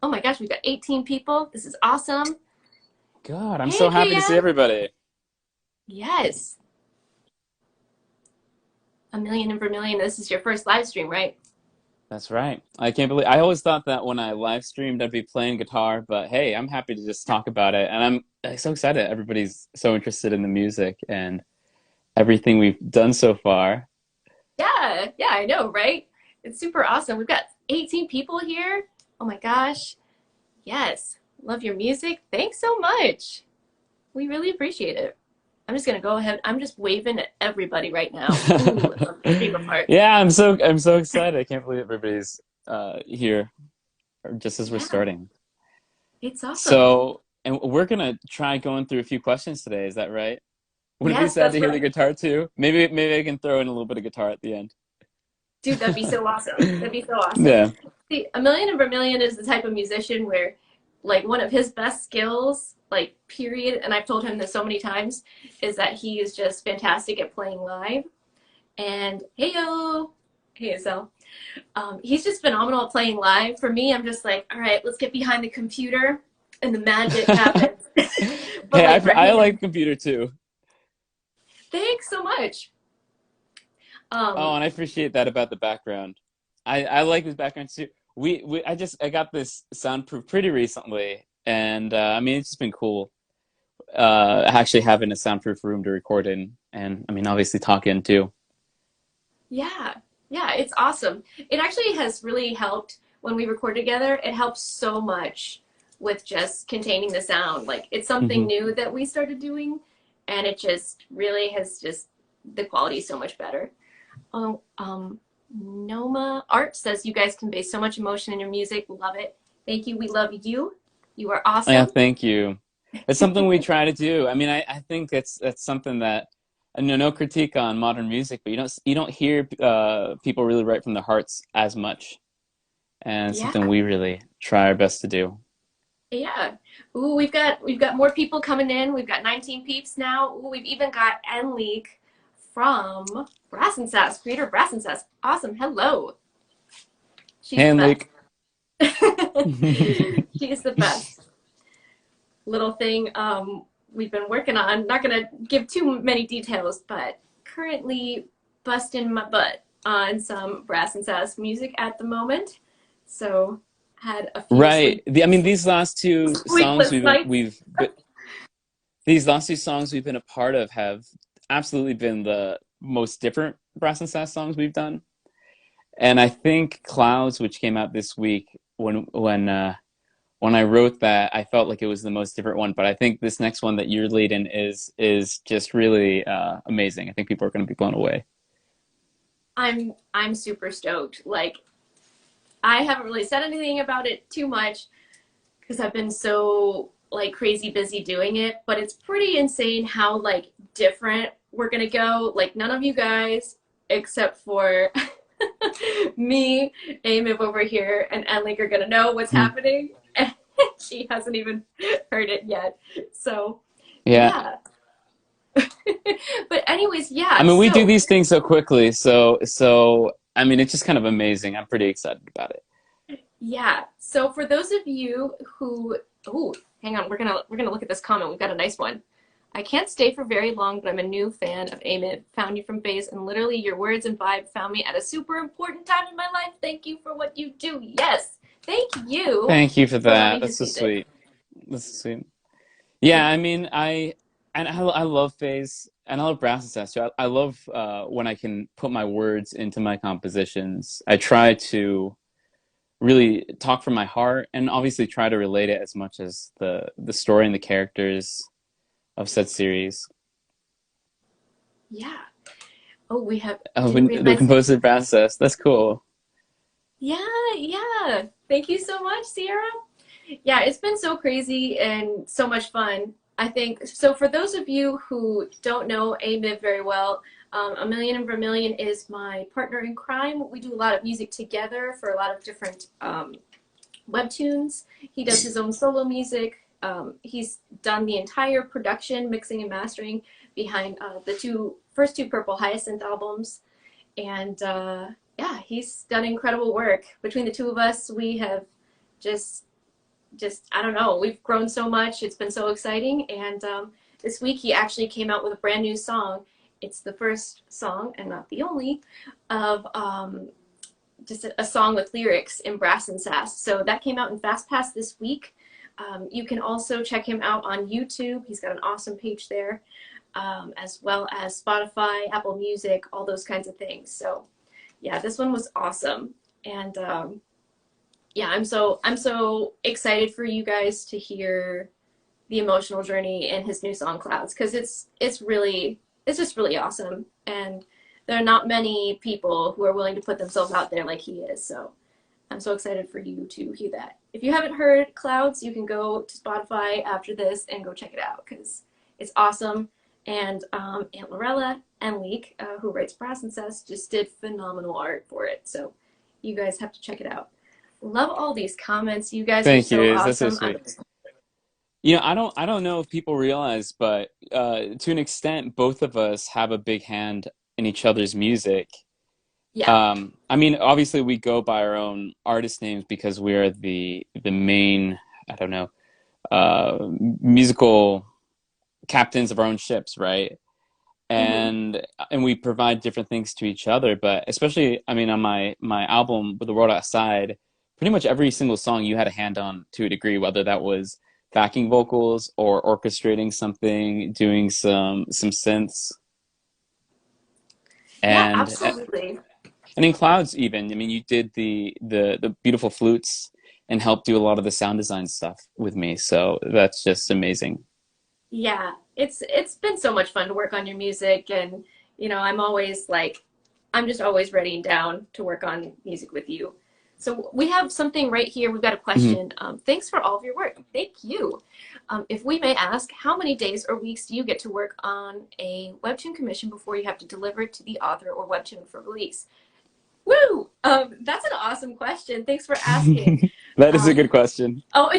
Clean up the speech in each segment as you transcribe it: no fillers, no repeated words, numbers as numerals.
Oh my gosh, we've got 18 people. This is awesome. God, I'm Hey, so happy to see KM. everybody. Yes. A million and Vermillion. This is your first live stream, right? That's right. I can't believe I always thought that when I live streamed I'd be playing guitar, but hey, I'm happy to just talk about it. And I'm so excited. Everybody's so interested in the music and everything we've done so far. Yeah, yeah, I know, right? It's super awesome. We've got 18 people here. Oh my gosh. Yes. Love your music. Thanks so much. We really appreciate it. I'm just gonna go ahead. I'm just waving at everybody right now. Ooh, I love the stream apart. Yeah, I'm so excited. I can't believe everybody's here just as we're Yeah, starting. it's awesome. So, and we're gonna try going through a few questions today, is that right? Would it be Yes, sad that's to hear the right. guitar too? Maybe I can throw in a little bit of guitar at the end. Dude, that'd be so awesome. That'd be so awesome. Yeah. See, A Million and Vermillion is the type of musician where, like, one of his best skills, like, period, and I've told him this so many times, is that he is just fantastic at playing live. And hey yo, hey Isel. He's just phenomenal at playing live. For me, I'm just like, all right, let's get behind the computer and the magic happens. But Hey, like for I like him, computer too. thanks so much. Oh, Um, and I appreciate that about the background. I like this background too. I got this soundproof pretty recently, and I mean it's just been cool. Actually having a soundproof room to record in, and I mean obviously talk in too. yeah, yeah, it's awesome. It actually has really helped when we record together. It helps so much with just containing the sound. Like it's something Hmm. new that we started doing, and it just really has just the quality is so much better. Oh, Noma Art says you guys convey so much emotion in your music. Love it. Thank you. We love you. You are Yeah, awesome. thank you. It's something we try to do. I mean, I think it's something that no critique on modern music, but you don't hear people really write from their hearts as much, and it's Yeah, something we really try our best to do. yeah. Ooh, we've got more people coming in. We've got 19 peeps now. Ooh, we've even got Enleek from Brass and Sass, creator of Brass and Sass. Awesome. Hello. She's the Hand best. leak. She's the best. Little thing we've been working on. Not gonna give too many details, but currently busting my butt on some Brass and Sass music at the moment. So had a few Right. I mean, these last two songs sleepless nights. these last two songs we've been a part of have absolutely been the most different Brass and Sass songs we've done. And I think Clouds, which came out this week, when I wrote that, I felt like it was the most different one. But I think this next one that you're leading is just really amazing. I think people are going to be blown away. I'm super stoked. Like I haven't really said anything about it too much because I've been so like crazy busy doing it, but it's pretty insane how like different we're gonna go. Like none of you guys except for me, AMIV over here, and Enlink are gonna know what's Hmm. happening. And she hasn't even heard it yet. So Yeah. yeah. But anyways, I yeah, mean, we do so these things so quickly, so I mean, it's just kind of amazing. I'm pretty excited about it. yeah. So for those of you who oh, hang on, we're gonna look at this comment. We've got a nice one. I can't stay for very long, but I'm a new fan of AMIV. Found you from Base, and literally your words and vibe found me at a super important time in my life. Thank you for what you do. Yes, thank you Thank you for for that. loving That's his so music. sweet. That's so sweet. Yeah, I mean, I love phase and I love brass and sass too. I love when I can put my words into my compositions. I try to really talk from my heart and obviously try to relate it as much as the story and the characters of said series. Yeah. Oh, we have didn't When the realize. composer Brass Sass, that's cool. Yeah, yeah. Thank you so much, Sierra. Yeah, it's been so crazy and so much fun. I think so. For those of you who don't know AMIV very well, A Million and Vermillion is my partner in crime. We do a lot of music together for a lot of different Webtoons. He does his own solo music. He's done the entire production, mixing and mastering behind the first two Purple Hyacinth albums. And yeah, he's done incredible work. Between the two of us, we have just just, I don't know, we've grown so much. It's been so exciting. And this week he actually came out with a brand new song. It's the first song, and not the only, of just a song with lyrics in Brass and Sass. So that came out in FastPass this week. You can also check him out on YouTube. He's got an awesome page there, as well as Spotify, Apple Music, all those kinds of things. So yeah, this one was awesome. And yeah, I'm so excited for you guys to hear the emotional journey in his new song Clouds, because it's just really awesome. And there are not many people who are willing to put themselves out there like he is. So I'm so excited for you to hear that. If you haven't heard Clouds, you can go to Spotify after this and go check it out, because it's awesome. And Aunt Lorella and Leek, who writes Brass and Sass, just did phenomenal art for it. So you guys have to check it out. Love all these comments. You guys are Thank so you. That's so awesome. sweet. You know, I don't know if people realize, but to an extent, both of us have a big hand in each other's music. Yeah. I mean, obviously we go by our own artist names because we are the main, I don't know, musical captains of our own ships, right? Mm-hmm. And we provide different things to each other. But especially, I mean, on my album, With the World Outside, pretty much every single song you had a hand on to a degree, whether that was backing vocals or orchestrating something, doing some synths, Yeah, and absolutely. and in Clouds even. I mean, you did the beautiful flutes and helped do a lot of the sound design stuff with me. So that's just amazing. Yeah, it's been so much fun to work on your music, and I'm always like, I'm just always ready and down to work on music with you. So we have something right here. We've got a Mhm. question. Thanks for all of your work. Thank you. If we may ask, how many days or weeks do you get to work on a Webtoon commission before you have to deliver it to the author or Webtoon for release? Woo! That's an awesome question. Thanks for asking. That is a Um, good question. oh,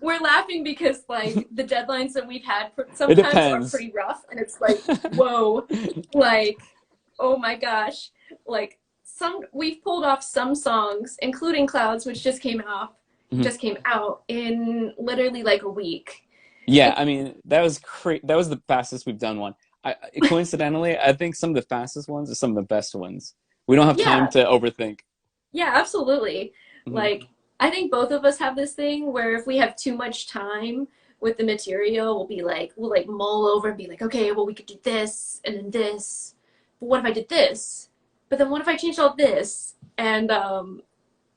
we're laughing because like the deadlines that we've had It sometimes are depends. pretty rough, and it's like, whoa, like, oh my gosh, like we've pulled off some songs, including Clouds, which Mhm. just came out in literally like a week. Yeah, It, I mean, that was that was the fastest we've done one. Coincidentally, I think some of the fastest ones are some of the best ones. We don't have time yeah, to overthink. yeah, absolutely. Mhm. Like, I think both of us have this thing where if we have too much time with the material, we'll like mull over and be like, okay, well, we could do this and then this. But what if I did this? But then what if I changed all this? And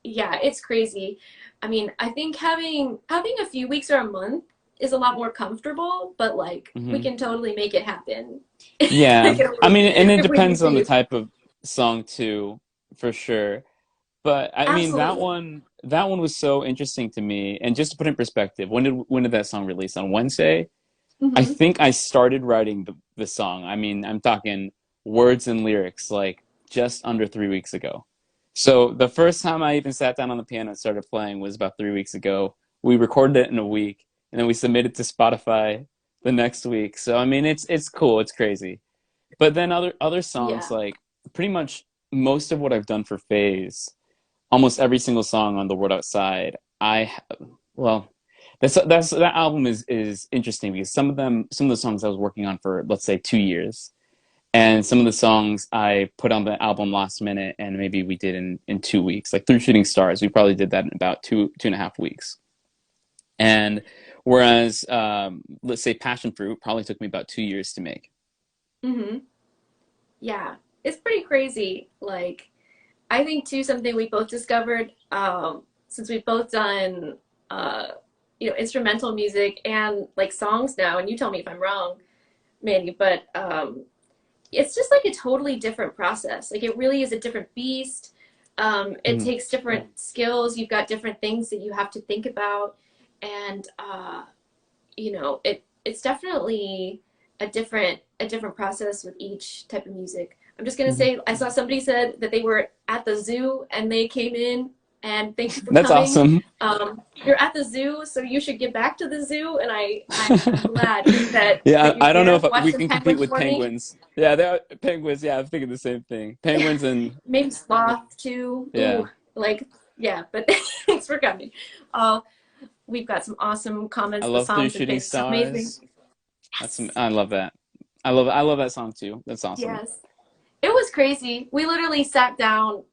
yeah, it's crazy. I mean, I think having a few weeks or a month is a lot more comfortable, but like we Mhm. can totally make it happen. Yeah, I mean, and it If we need depends on the to. type of song too, for sure. But I mean, Absolutely. that one was so interesting to me. And just to put it in perspective, when did that song release? On Wednesday? I Hmm. think I started writing the song. I mean, I'm talking words and lyrics like just under 3 weeks ago. So the first time I even sat down on the piano and started playing was about 3 weeks ago. We recorded it in a week, and then we submitted to Spotify the next week. So I mean, it's cool, it's crazy. But then other songs Yeah. like pretty much most of what I've done for Phase, almost every single song on The World Outside, well, that album is interesting because some of the songs I was working on for, let's say, 2 years, and some of the songs I put on the album last minute, and maybe we did in 2 weeks. Like Through Shooting Stars, we probably did that in about two and a half weeks. And whereas, let's say Passion Fruit probably took me about 2 years to make. Hmm. Yeah. It's pretty crazy. Like, I think too something we both discovered, since we've both done instrumental music and like songs now, and you tell me if I'm wrong, Manny, but it's just like a totally different process. Like it really is a different beast. It Mhm. takes different skills. You've got different things that you have to think about, and it's definitely a different process with each type of music. I'm just gonna Mhm. say I saw somebody said that they were at the zoo and they came in, and thank you for That's coming. awesome. You're at the zoo, so you should get back to the zoo, and I'm glad that Yeah, you're I don't know there. if Watch we some can compete penguins with for me. penguins. Yeah, they're penguins. Yeah, I'm thinking the same thing. Penguins and Maybe sloth too. yeah. Ooh, like yeah, but thanks for coming. Uh, we've got some awesome I comments. The love Three songs and Shooting things are amazing. Stars. Yes. I love that. I love that song too. That's awesome. Yes. It was crazy. We literally sat down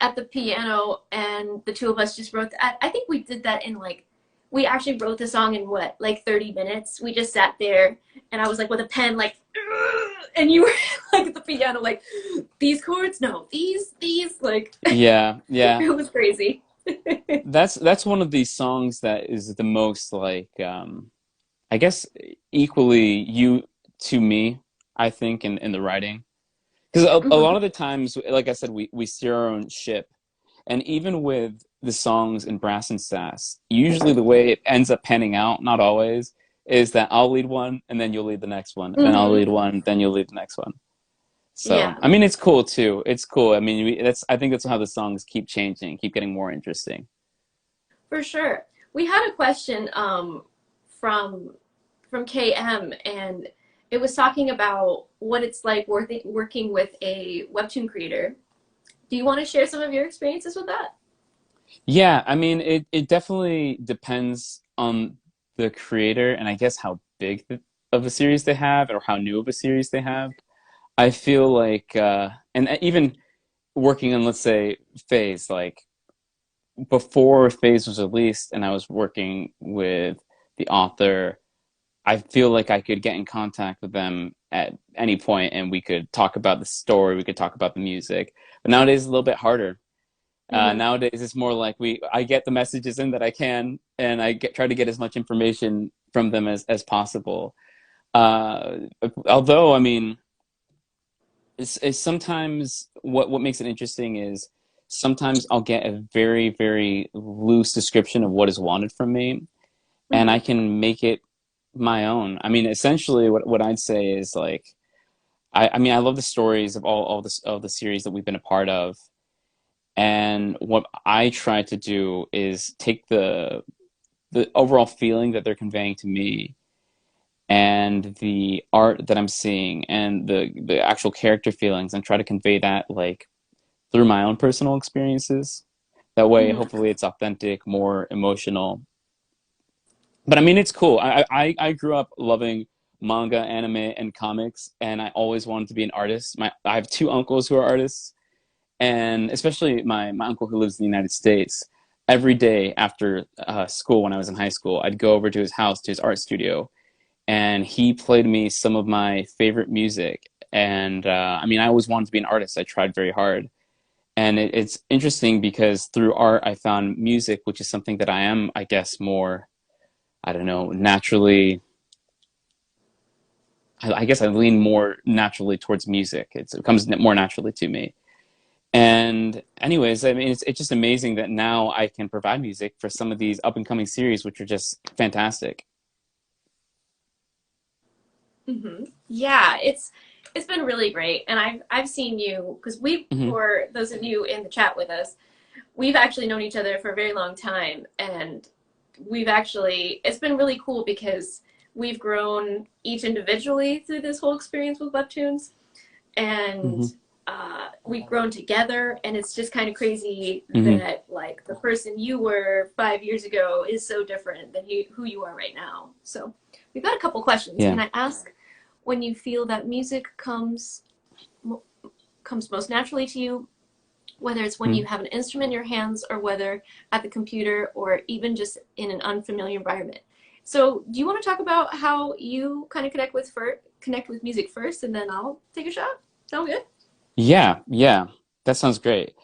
at the piano and the two of us just wrote I think we did that in like we actually wrote the song in what, like 30 minutes. We just sat there and I was like with a pen like and you were like at the piano like these chords, no, these like Yeah, yeah. it was crazy. That's one of these songs that is the most like I guess equally you to me, I think, in the writing. Because a lot Mhm. of the times, like I said, we steer our own ship. And even with the songs in Brass and Sass, usually the way it ends up panning out, not always, is that I'll lead one and then you'll lead the next one. Then I'll Mhm. lead one, then you'll lead the next one. So, Yeah, I mean, it's cool too. It's cool. I mean, I think that's how the songs keep changing, keep getting more interesting. for sure. We had a question from KM, and it was talking about what it's like working with a webtoon creator. Do you want to share some of your experiences with that? Yeah, I mean, it definitely depends on the creator and I guess how big of a series they have or how new of a series they have. I feel like, and even working on, let's say, Phase, like before Phase was released and I was working with the author, I feel like I could get in contact with them at any point and we could talk about the story, we could talk about the music. But nowadays it's a little bit harder. Mm-hmm. Nowadays, it's more like I get the messages in that I can, and try to get as much information from them as possible. Uh, Although, I mean, it's sometimes what makes it interesting is sometimes I'll get a very, very loose description of what is wanted from me, and Mm-hmm. I can make it my own. I mean, essentially, what I'd say is like, I mean, I love the stories of all the series that we've been a part of. And what I try to do is take the overall feeling that they're conveying to me and the art that I'm seeing and the actual character feelings and try to convey that like through my own personal experiences. That way, Mm-hmm. hopefully it's authentic, more emotional. But I mean, it's cool. I grew up loving manga, anime, and comics, and I always wanted to be an artist. I have two uncles who are artists, and especially my uncle who lives in the United States, every day after school when I was in high school, I'd go over to his house, to his art studio, and he played me some of my favorite music. And I mean, I always wanted to be an artist. I tried very hard. And it's interesting because through art, I found music, which is something that I am, I guess, more, I don't know, naturally. I guess I lean more naturally towards music. It comes more naturally to me. And anyways, I mean, it's just amazing that now I can provide music for some of these up and coming series, which are just fantastic. Mm-hmm. Yeah, it's been really great, and I've seen you because we, Hmm. for those of you in the chat with us, we've actually known each other for a very long time, and we've actually it's been really cool because we've grown each individually through this whole experience with webtoons, Hmm. and we've grown together, and it's just kind of crazy Hmm. that like the person you were 5 years ago is so different than who you are right now. So we've got a couple questions. Yeah. Can I ask when you feel that music comes most naturally to you, whether it's when you Mhm. have an instrument in your hands or whether at the computer or even just in an unfamiliar environment? So do you want to talk about how you kind of connect with music first, and then I'll take a shot? Sound good? Yeah, yeah, that sounds great.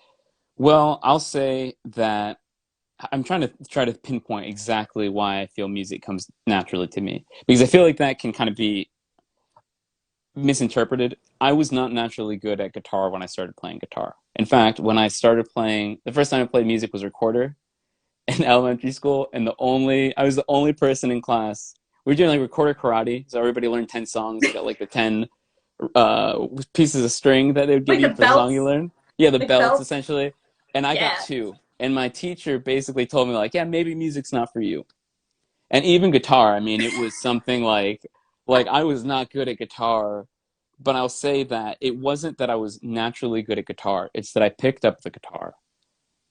Well, I'll say that I'm try to pinpoint exactly why I feel music comes naturally to me because I feel like that can kind of be misinterpreted. I was not naturally good at guitar when I started playing guitar. In fact, when I started playing, the first time I played music was recorder in elementary school, and I was the only person in class. We were doing like recorder karate, so everybody learned 10 songs. They got like the 10 pieces of string that they would give Like the you for the song you belts? learn. Yeah, the Like belts belts? essentially. And I got Yeah. two. And my teacher basically told me like, yeah, maybe music's not for you. And even guitar, I mean, it was something like I was not good at guitar, but I'll say that it wasn't that I was naturally good at guitar. It's that I picked up the guitar.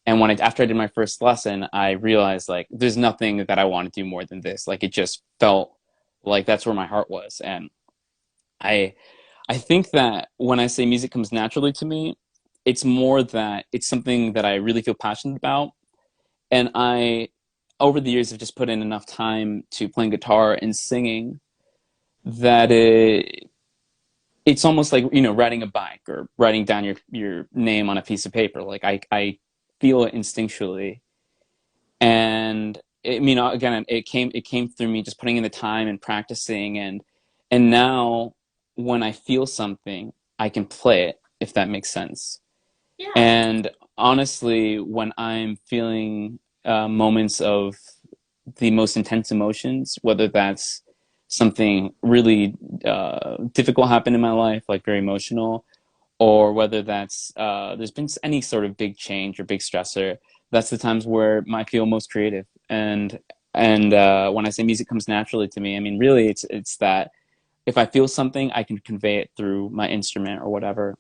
And after I did my first lesson, I realized like there's nothing that I want to do more than this. Like it just felt like that's where my heart was. And I I think that when I say music comes naturally to me, it's more that it's something that I really feel passionate about. And I, over the years, have just put in enough time to playing guitar and singing that it's almost like, you know, riding a bike or writing down your name on a piece of paper. Like I feel it instinctually. And it, you know, again, it came through me just putting in the time and practicing, and now when I feel something, I can play it, if that makes sense. Yeah. And honestly, when I'm feeling moments of the most intense emotions, whether that's something really difficult happened in my life, like very emotional, or whether that's there's been any sort of big change or big stressor, that's the times where I feel most creative. And when I say music comes naturally to me, I mean really it's that if I feel something, I can convey it through my instrument or whatever.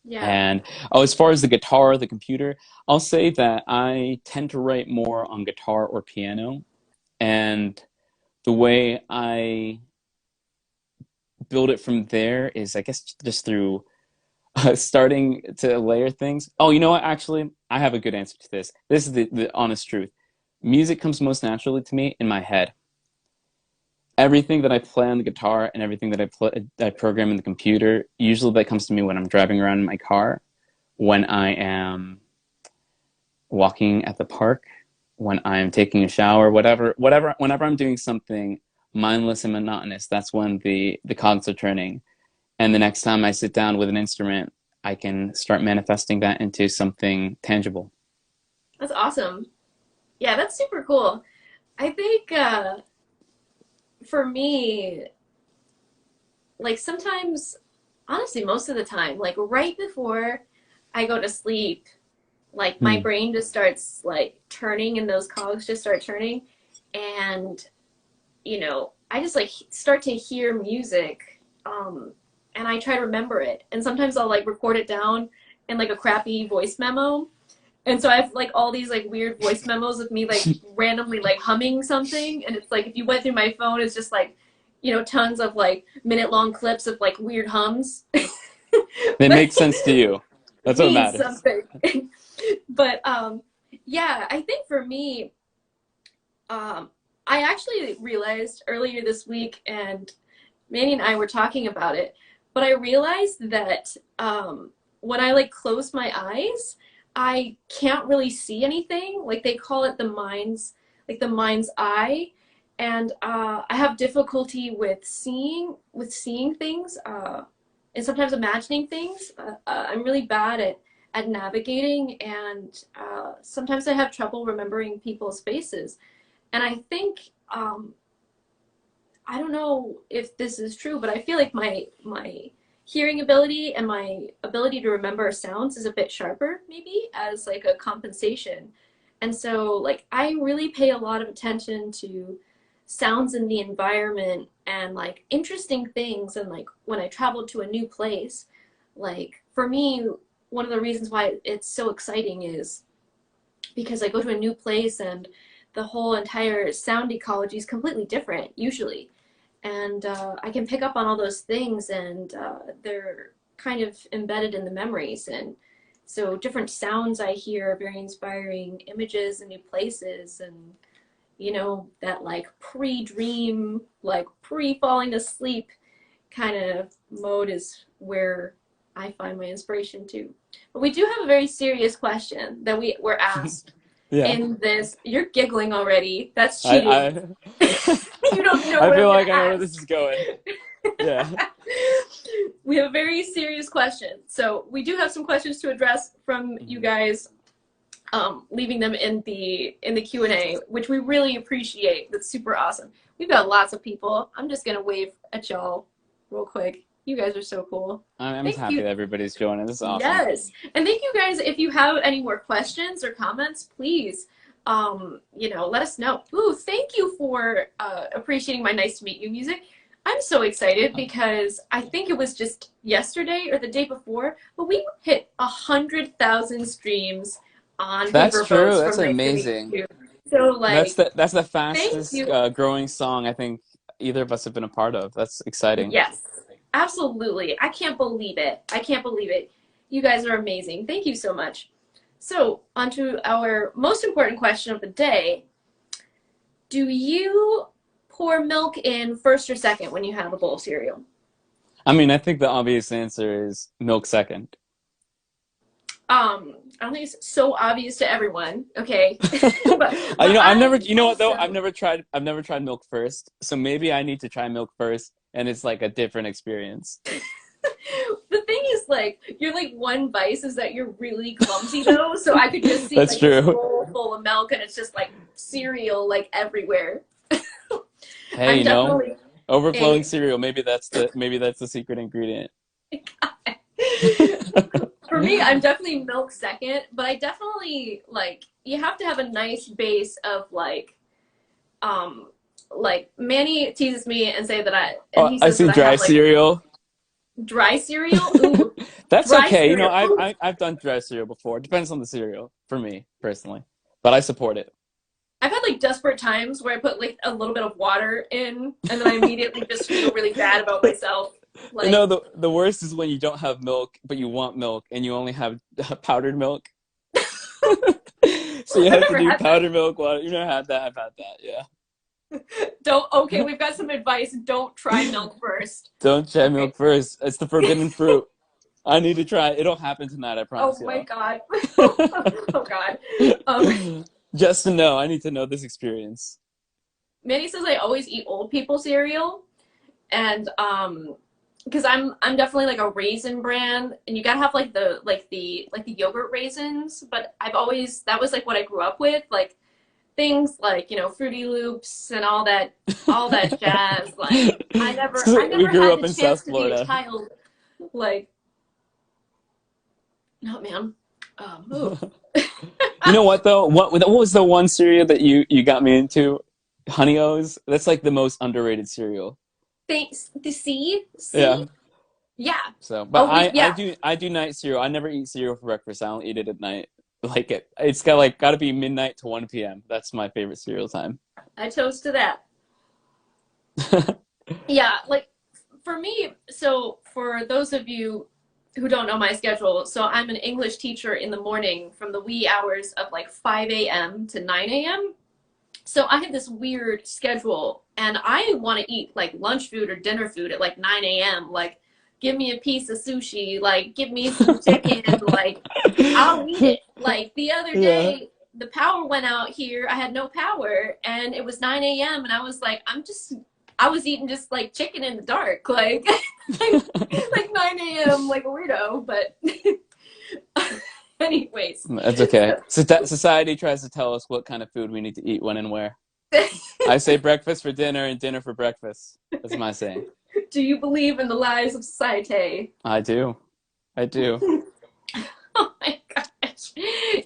Yeah. And oh, as far as the guitar, the computer, I'll say that I tend to write more on guitar or piano. And the way I build it from there is, I guess, just through starting to layer things. Oh, you know what? Actually, I have a good answer to this. This is the honest truth. Music comes most naturally to me in my head. Everything that I play on the guitar and everything that I program in the computer, usually that comes to me when I'm driving around in my car, when I am walking at the park, when I'm taking a shower, whenever I'm doing something mindless and monotonous, that's when the cogs are turning. And the next time I sit down with an instrument, I can start manifesting that into something tangible. That's awesome. Yeah, that's super cool. I think for me, like sometimes, honestly, most of the time, like right before I go to sleep, like my Hmm. brain just starts like turning and those cogs just start turning. And, I just like start to hear music. And I try to remember it. And sometimes I'll like record it down in like a crappy voice memo. And so I have like all these like weird voice memos of me like randomly like humming something. And it's like if you went through my phone, it's just like, tons of like minute long clips of like weird hums. They But make sense to you. it That's what means matters. something. But yeah, I think for me, um, I actually realized earlier this week, and Manny and I were talking about it, but I realized that when I like close my eyes, I can't really see anything. Like they call it the mind's eye, and I have difficulty with seeing things, and sometimes imagining things. I'm really bad at navigating, and sometimes I have trouble remembering people's faces. And I think I don't know if this is true, but I feel like my hearing ability and my ability to remember sounds is a bit sharper, maybe as like a compensation. And so like I really pay a lot of attention to sounds in the environment and like interesting things. And like when I travel to a new place, like for me, one of the reasons why it's so exciting is because I go to a new place and the whole entire sound ecology is completely different usually. And I can pick up on all those things, and they're kind of embedded in the memories. And so different sounds I hear are very inspiring images and new places. And that like pre-dream, like pre-falling asleep kind of mode is where I find my inspiration too. But we do have a very serious question that we were asked Yeah. in this. You're giggling already. That's I cheating. I You don't know I what I'm feel gonna like I know where this ask. is going. Yeah. We have a very serious question. So we do have some questions to address from you Mhm. guys, leaving them in the Q&A, which we really appreciate. That's super awesome. We've got lots of people. I'm just gonna wave at y'all real quick. You guys are so cool. I'm just Thank happy you. that everybody's joining. This is awesome. Yes. And thank you guys. If you have any more questions or comments, please, let us know. Ooh, thank you for appreciating my nice to meet you music. I'm so excited because I think it was just yesterday or the day before, but we hit 100,000 streams on That's paper true. boats That's from night to week amazing. too. So like, That's the thank fastest you. growing song I think either of us have been a part of. That's exciting. Yes, absolutely. I can't believe it. I can't believe it. You guys are amazing. Thank you so much. So, on to our most important question of the day. Do you pour milk in first or second when you have a bowl of cereal? I mean, I think the obvious answer is milk second. I don't think it's so obvious to everyone, okay? but You but know, I've never, I you know what though? also I've never tried milk first. So maybe I need to try milk first, and it's like a different experience. the thing is like your like one vice is that you're really clumsy though, so I could just see That's like this true. bowl full of milk and it's just like cereal like everywhere. Hey, I'm you know, definitely overflowing a cereal. Maybe that's the secret ingredient. for me, I'm definitely milk second, but I definitely like you have to have a nice base of like Manny teases me and say that and Oh, he I says see that I dry have like cereal. dry cereal. Ooh, That's dry okay. You know, cereal. Ooh. I've done dry cereal before. It depends on the cereal for me personally, but I support it. I've had like desperate times where I put like a little bit of water in and then I immediately just feel really bad about myself. You Like know, the worst is when you don't have milk, but you want milk, and you only have powdered milk. So you I've have to never do had that. powdered milk water. You never had that? I've had that. Yeah. Don't okay, we've got some advice. Don't try milk first. Don't try Okay. milk first. It's the forbidden fruit. I need to try it. It'll happen tonight. I Oh promise my y'all. god. Oh god. Um Just to know, I need to know this experience. Manny says I always eat old people cereal, and because I'm definitely like a raisin brand, and you gotta have like the yogurt raisins. But I've always that was like what I grew up with, like things like Fruity Loops and all that jazz. Like I We never grew had up the in chance South to be a Florida. child. Like no man, move. You know what though? What was the one cereal that you got me into? Honey O's. That's like the most underrated cereal. Thanks. The see, Yeah. yeah. So, but Oh we yeah. I do night cereal. I never eat cereal for breakfast. I only eat it at night. Like it's got to be midnight to 1 p.m. That's my favorite cereal time. I toast to that. Yeah, like for me, so for those of you who don't know my schedule, so I'm an English teacher in the morning from the wee hours of like 5 a.m. to 9 a.m. So I have this weird schedule and I want to eat like lunch food or dinner food at like 9 a.m. Like, give me a piece of sushi, like, give me some chicken, like, I'll eat it. Like, the other Yeah. day, the power went out here. I had no power and it was 9 a.m. and I was like, I was eating just like chicken in the dark, like, like 9 a.m., like a weirdo. But, anyways, That's okay. Society tries to tell us what kind of food we need to eat when and where. I say breakfast for dinner and dinner for breakfast. That's my saying. do you believe in the lies of society? I do. I do. Oh my gosh.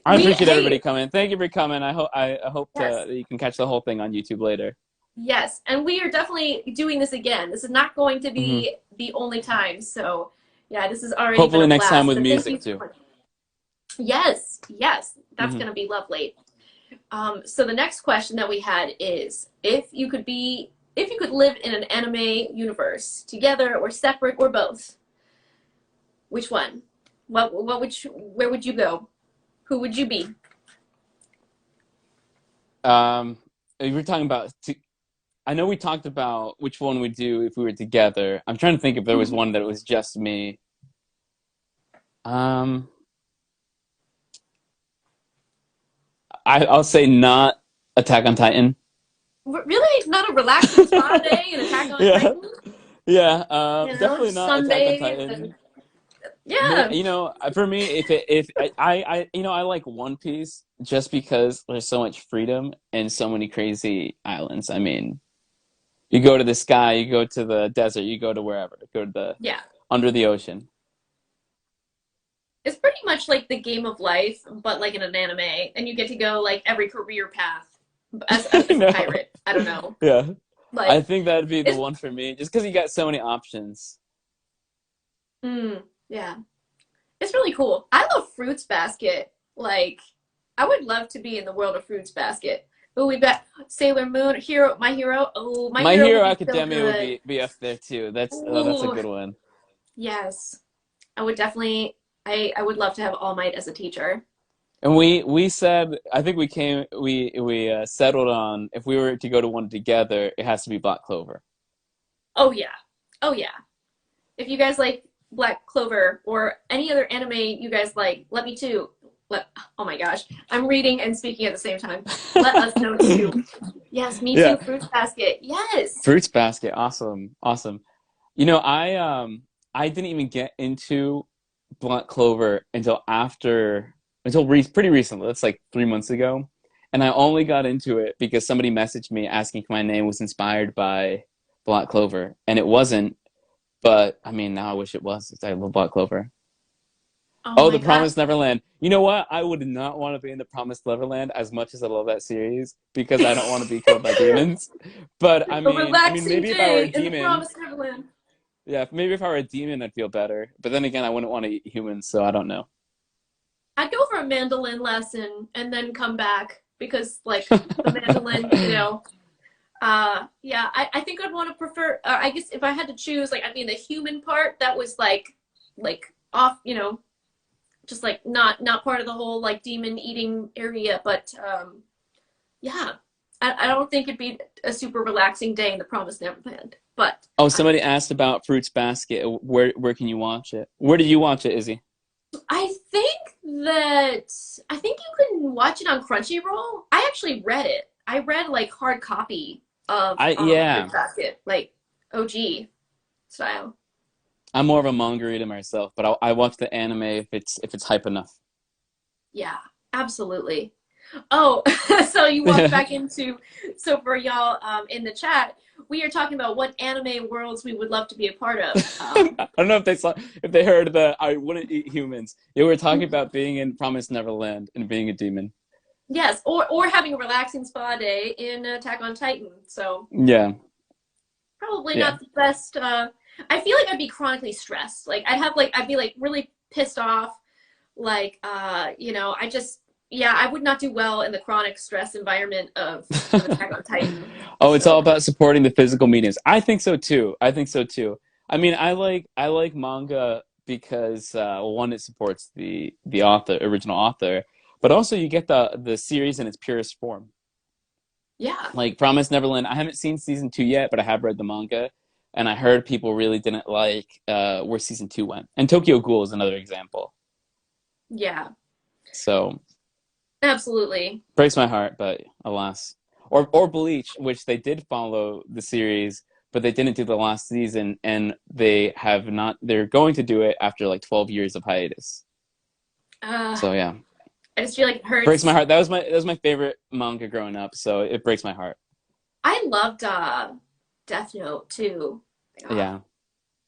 I appreciate everybody Hey, coming. Thank you for coming. I hope yes, that you can catch the whole thing on YouTube later. yes. And we are definitely doing this again. This is not going to Hmm. be the only time. So, yeah, this has already been Hopefully a next time blast. with But thank music you so too. much. Yes, yes, that's Hmm. going to be lovely. So the next question that we had is if you could live in an anime universe together or separate or both, which one? Where would you go? Who would you be? Um, we were talking about. I know we talked about which one we'd do if we were together. I'm trying to think if there was one that was just me. Um, I'll say not Attack on Titan. Really? Not a relaxing spa day and Attack on Yeah, Titan? yeah. Definitely not Attack on Sundays Titan. and yeah. You know, for me, if you know, I like One Piece just because there's so much freedom and so many crazy islands. I mean, you go to the sky, you go to the desert, you go to wherever, go to the Yeah. under the ocean. It's pretty much like the game of life, but like in an anime, and you get to go like every career path I as a know. pirate. I don't know. Yeah, I Like think that'd be the it's one for me, just because you got so many options. yeah. It's really cool. I love Fruits Basket. Like I would love to be in the world of Fruits Basket. Oh, we got Sailor Moon, Hero, My Hero. Oh, My My Hero Hero would be so Academia would good. be up there too. That's a Ooh, good one. yes. I would definitely, I would love to have All Might as a teacher. And we said I think we settled on if we were to go to one together, it has to be Black Clover. Oh yeah. Oh yeah. If you guys like Black Clover or any other anime you guys like, let me too. Oh my gosh. I'm reading and speaking at the same time. Let us know too. Yes, me Yeah, too. Fruits Basket. Yes. Fruits Basket, awesome, awesome. You know, I didn't even get into Black Clover pretty recently. That's like 3 months ago, and I only got into it because somebody messaged me asking if my name was inspired by Black Clover, and it wasn't. But I mean, now I wish it was. I love Black Clover. Oh Oh, my The gosh. Promised Neverland. You know what? I would not want to be in The Promised Neverland as much as I love that series because I don't want to be killed by demons. But A I mean, relaxing maybe if I were day a in the demon, Promised Neverland. yeah, maybe if I were a demon, I'd feel better. But then again, I wouldn't want to eat humans, so I don't know. I'd go for a mandolin lesson and then come back because, like, the mandolin, yeah, I think I'd want to prefer. I guess if I had to choose, like, I'd be in the human part that was like off, just like not part of the whole like demon eating area. But yeah, I don't think it'd be a super relaxing day in the Promised Neverland. But Oh, somebody asked about Fruits Basket. Where can you watch it? Where did you watch it, Izzy? I think I think you can watch it on Crunchyroll. I actually read it. I read like hard copy of I Fruit yeah, Basket, like OG style. I'm more of a manga reader myself, but I watch the anime if it's hype enough. Yeah, absolutely. Oh, so you walked back into so for y'all in the chat, we are talking about what anime worlds we would love to be a part of. I don't know if they heard that I wouldn't eat humans. Yeah, we were talking about being in Promised Neverland and being a demon. Yes, or having a relaxing spa day in Attack on Titan. So Yeah, probably yeah. not the best. I feel like I'd be chronically stressed. Like I'd be like really pissed off. Like I just yeah, I would not do well in the chronic stress environment of Attack on Titan. Oh, it's all So about supporting the physical mediums. I think so too. I think so too. I mean, I like manga because one, it supports the original author, but also you get the series in its purest form. yeah, Like Promise Neverland, I haven't seen season 2 yet, but I have read the manga, and I heard people really didn't like where season 2 went. And Tokyo Ghoul is another example. yeah, So absolutely. breaks my heart, but alas. Or Bleach, which they did follow the series, but they didn't do the last season, and they have not. They're going to do it after like 12 years of hiatus. Uh, So yeah, I just feel like it breaks my hurts. heart. That was my favorite manga growing up, so it breaks my heart. I loved Death Note too. Ah, Yeah,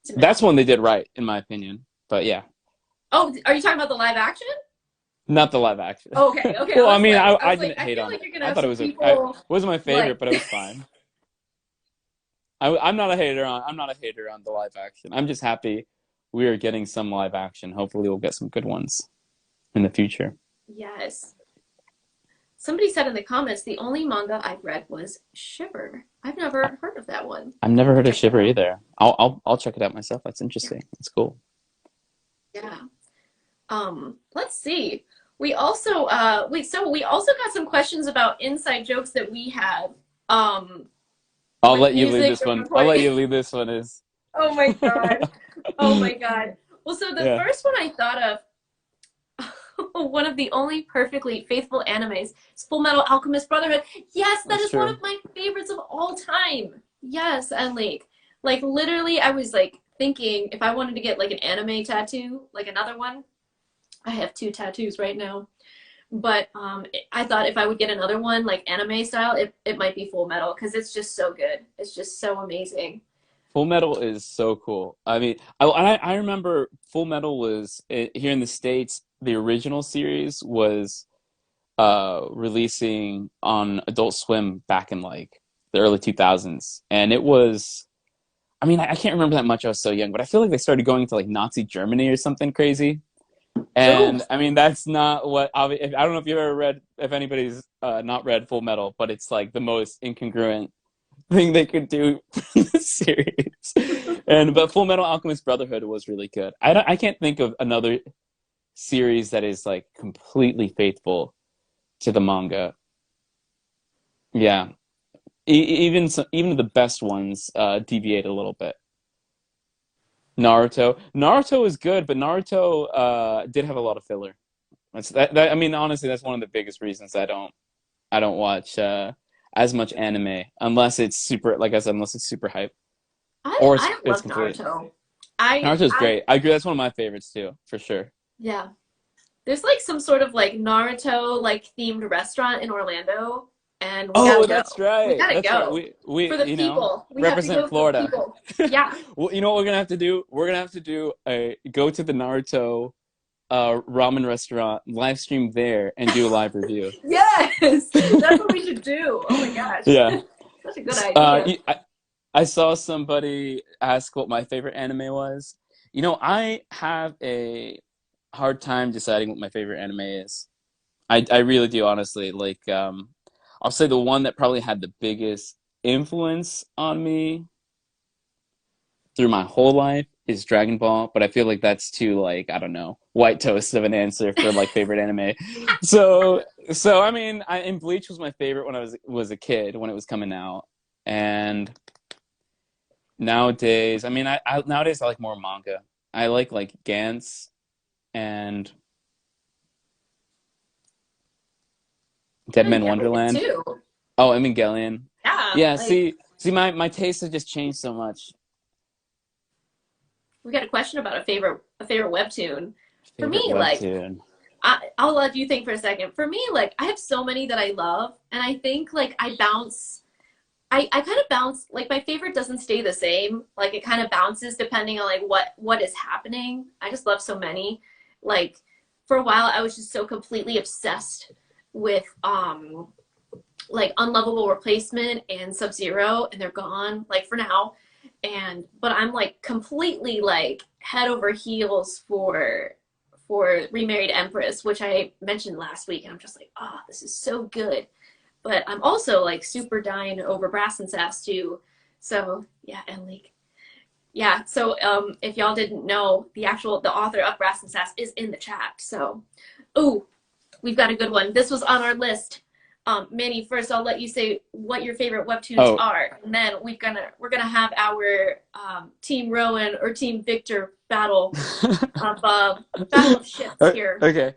it's a that's one they masterpiece. did right, in my opinion. But yeah, Oh, are you talking about the live action? not the live action. Okay, okay. Well, I mean, I I was like, didn't I hate feel on like it. you're gonna I have thought it some was okay. It people wasn't my favorite, like, but it was fine. I'm not a hater on the live action. I'm just happy we are getting some live action. Hopefully, we'll get some good ones in the future. yes. Somebody said in the comments the only manga I've read was Shiver. I've never heard of that one. I've never I'll heard of check that Shiver out. either. I'll check it out myself. That's interesting. That's cool. Yeah. Let's see. We also we also got some questions about inside jokes that we have I'll with let you lead music this or one. I'll let recording. you lead this one. Is Oh my god. Oh my god. Well, so the yeah, first one I thought of one of the only perfectly faithful animes is Full Metal Alchemist Brotherhood. Yes, that that's is one of true. my favorites of all time. Yes, and like literally I was like thinking if I wanted to get like an anime tattoo, like another one. I have two tattoos right now. But I thought if I would get another one like anime style, it might be Full Metal because it's just so good. It's just so amazing. Full Metal is so cool. I mean, I remember Full Metal was here in the States. The original series was releasing on Adult Swim back in like the early 2000s, and it was. I mean, I can't remember that much. I was so young, but I feel like they started going to like Nazi Germany or something crazy. Ooh. And I mean, that's not what I don't know if you've ever read, if anybody's not read Full Metal, but it's like the most incongruent thing they could do from the series. But Full Metal Alchemist Brotherhood was really good. I can't think of another series that is like completely faithful to the manga. Yeah, even the best ones deviate a little bit. Naruto is good, but Naruto did have a lot of filler. I mean, honestly, that's one of the biggest reasons I don't watch as much anime unless it's super, like I said, unless it's super hype or I it's love complete. Naruto. Naruto's I great. I agree. That's one of my favorites too, for sure. yeah. There's like some sort of like Naruto like themed restaurant in Orlando, and we Oh, gotta go. that's We right. gotta That's right. go We for the people. We have to represent go for the Florida. people. Yeah. Well, you know what we're gonna have to do? We're gonna have to do a go to the Naruto ramen restaurant, live stream there, and do a live review. Yes, that's what we should do. Oh my gosh, Yeah. such a good idea. I saw somebody ask what my favorite anime was. You know, I have a hard time deciding what my favorite anime is. I really do, honestly. Like, I'll say the one that probably had the biggest influence on me through my whole life is Dragon Ball, but I feel like that's too, like, I don't know, white toast of an answer for like favorite anime. So I mean, and Bleach was my favorite when I was a kid when it was coming out, and nowadays, I mean, nowadays I like more manga. I like Gantz and Dead Man Evangelion Wonderland. too. Oh, Evangelion. Yeah, Yeah, like see, my tastes have just changed so much. we got a question about a favorite webtoon. For Favorite me, like webtoon. I'll let you think for a second. For me, like I have so many that I love, and I think like I bounce. I kind of bounce. Like my favorite doesn't stay the same. Like it kind of bounces depending on like what is happening. I just love so many. Like for a while, I was just so completely obsessed with like Unlovable Replacement and Sub Zero, and they're gone. Like for now, but I'm like completely like head over heels for Remarried Empress, which I mentioned last week, and I'm just like, oh, this is so good. But I'm also like super dying over Brass and Sass too. So yeah, and like yeah. So if y'all didn't know, the author of Brass and Sass is in the chat. So oh, we've got a good one. This was on our list. Manny, first I'll let you say what your favorite webtoons Oh, are, and then we're gonna have our Team Rowan or Team Victor battle of ships here. okay.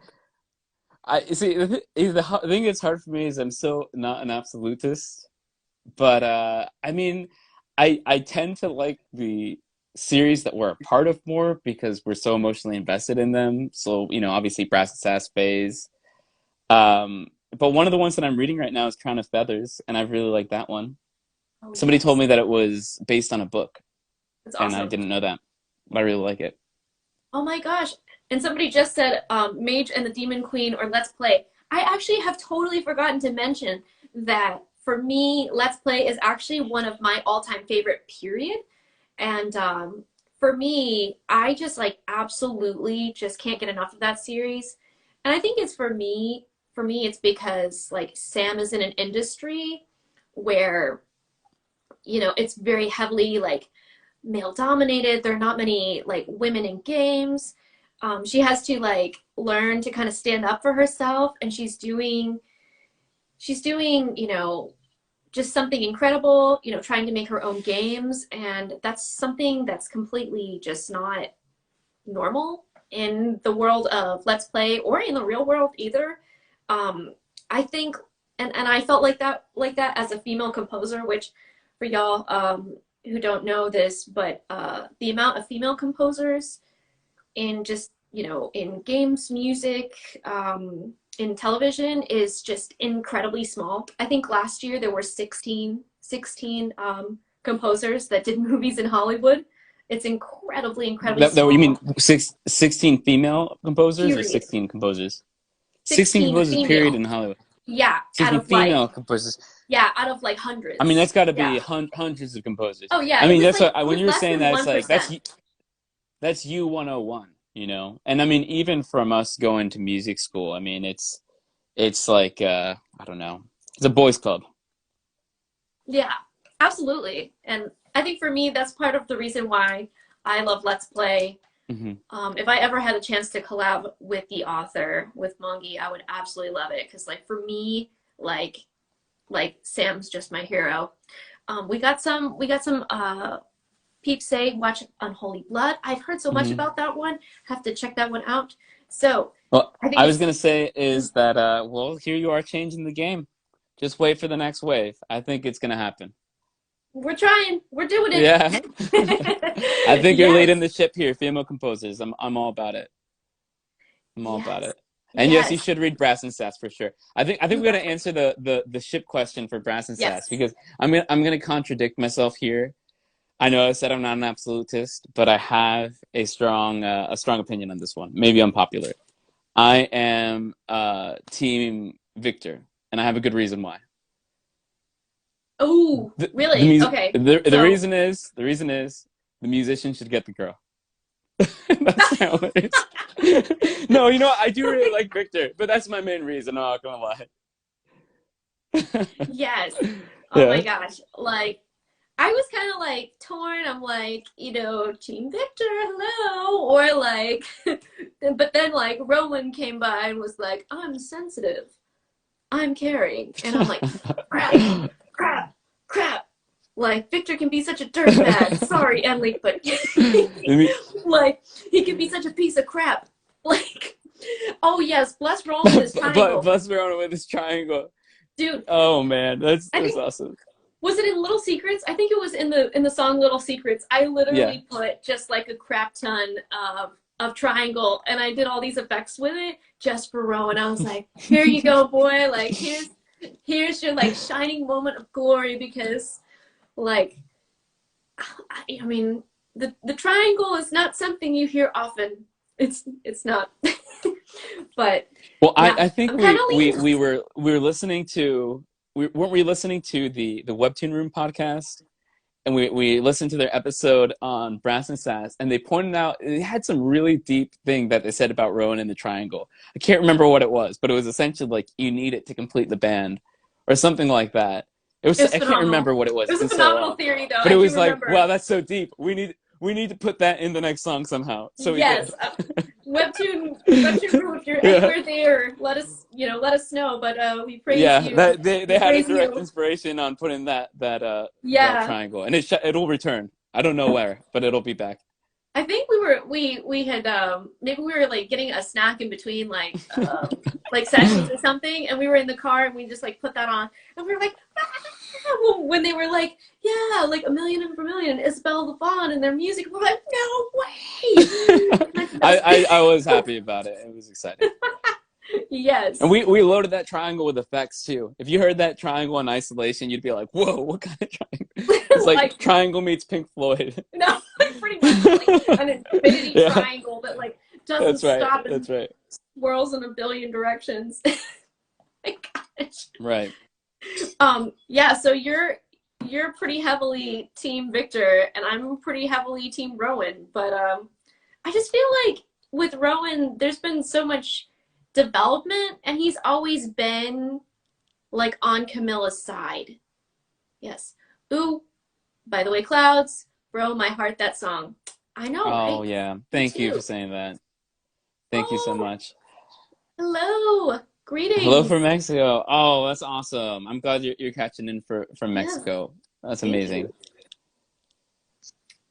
I see. The thing that's hard for me is I'm so not an absolutist, but I mean, I tend to like the series that we're a part of more because we're so emotionally invested in them. So you know, obviously, Brass and Sass phase. Um, but one of the ones that I'm reading right now is Crown of Feathers, and I really like that one. Oh Somebody told yes, me that it was based on a book, that's and I awesome. didn't know that, but I really like it. Oh my gosh. And somebody just said Mage and the Demon Queen or Let's Play. I actually have totally forgotten to mention that for me, Let's Play is actually one of my all-time favorite, period. And for me, I just like absolutely just can't get enough of that series. And I think it's for me, it's because like Sam is in an industry where, you know, it's very heavily like male dominated. There are not many like women in games. She has to like learn to kind of stand up for herself, and she's doing you know just something incredible. You know, trying to make her own games, and that's something that's completely just not normal in the world of Let's Play or in the real world either. I think, and I felt like that as a female composer, which for y'all who don't know this, but the amount of female composers in just you know in games, music, in television is just incredibly small. I think last year there were 16 composers that did movies in Hollywood. It's incredibly That you mean small. 16 female composers or Period. 16 composers? 16 16 composers, period, female. in Hollywood. Yeah, out 16 of like female composers. out of like I mean, hundreds. that's got to Yeah. be hundreds of composers. Oh yeah, I it mean, was that's like what it when was you were less saying than that, it's like 1%. that's you 101. you know. And I mean, even from us going to music school, I mean, it's like I don't know, it's a boys' club. Yeah, absolutely. And I think for me, that's part of the reason why I love Let's Play. Hmm. If I ever had a chance to collab with the author, with Mongi, I would absolutely love it. Because like for me, like Sam's just my hero. We got some peeps say watch Unholy Blood. I've heard so much Hmm. about that one. Have to check that one out. So Well, I think I was it's gonna say is that well, here you are changing the game. Just wait for the next wave. I think it's gonna happen. we're trying. We're doing Yeah. I it. think you're leading Yes. the ship here, female composers. I'm all about it. I'm all about Yes. it. And yes, you Yes. should read Brass and Sass for sure. I think we got to Yes. answer the ship question for Brass and Sass Yes. because I'm gonna contradict myself here. I know I said I'm not an absolutist, but I have a strong opinion on this one. Maybe unpopular. I am Team Victor, and I have a good reason why. Oh, The really? music Okay. the So, reason is the musician should get the girl. That's my only reason. No, you know what? I do really like Victor, but that's my main reason. I'm not gonna lie. yes. Oh my Yeah. gosh. Like, I was kind of like torn. I'm like, Team Victor, hello. Or like, but then like Rowan came by and was like, I'm sensitive. I'm caring. And I'm like, crap, crap, crap. Like, Victor can be such a dirtbag. Sorry, Emily, but like, he can be such a piece of crap. Like, oh yes, bless Rowan with his but triangle. Bus Verona with his triangle. Dude, Oh man, I that's think awesome. was it in Little Secrets? I think it was in the song Little Secrets. I Yeah. literally put just like a crap ton of triangle and I did all these effects with it just for Rowan. I was like, here you go, boy. Like here's your like shining moment of glory because like I mean the triangle is not something you hear often. It's not. But Well, yeah, I think I'm kind of leaning. we were listening to weren't we listening to the Webtoon Room podcast, and we listened to their episode on Brass and Sass, and they pointed out they had some really deep thing that they said about Rowan and the triangle. I can't remember what it was, but it was essentially like you need it to complete the band, or something like that. It It was was I can't phenomenal. remember what it It was. It's was a been so phenomenal long, theory though. but it I do was like, wow, remember. that's so deep. We need to put that in the next song somehow. So we did. Yes, Webtoon Brew. If you're Yeah. anywhere there, let us know. But we praise Yeah, you. that We they had a praise direct you. inspiration on putting that Yeah, triangle, and it'll return. I don't know where, but it'll be back. I think we had maybe we were like getting a snack in between like sessions or something, and we were in the car and we just like put that on, and we were like. When they were like, yeah, like a million and Vermillion, Isabella LeVan and their music, we're like, no way. I was happy about it. It was exciting, and Yes. we loaded that triangle with effects too. If you heard that triangle in isolation, you'd be like, "Whoa, what kind of triangle?" It's like Like triangle meets Pink Floyd. no, pretty much like an infinity Yeah, triangle that like doesn't that's right. stop and That's right. swirls in a billion directions. My gosh. Right. Yeah, so you're pretty heavily team Victor and I'm pretty heavily team Rowan, but I just feel like with Rowan there's been so much development and he's always been like on Camilla's side. Yes. Ooh, by the way, Clouds, bro, my heart that song. I know, Oh right? yeah. Me Thank you for too. saying that. Thank you so Oh, much. hello. Hello from Greetings. Mexico. Oh, that's awesome. I'm glad you're catching in from Yes, Mexico. That's thank amazing. you.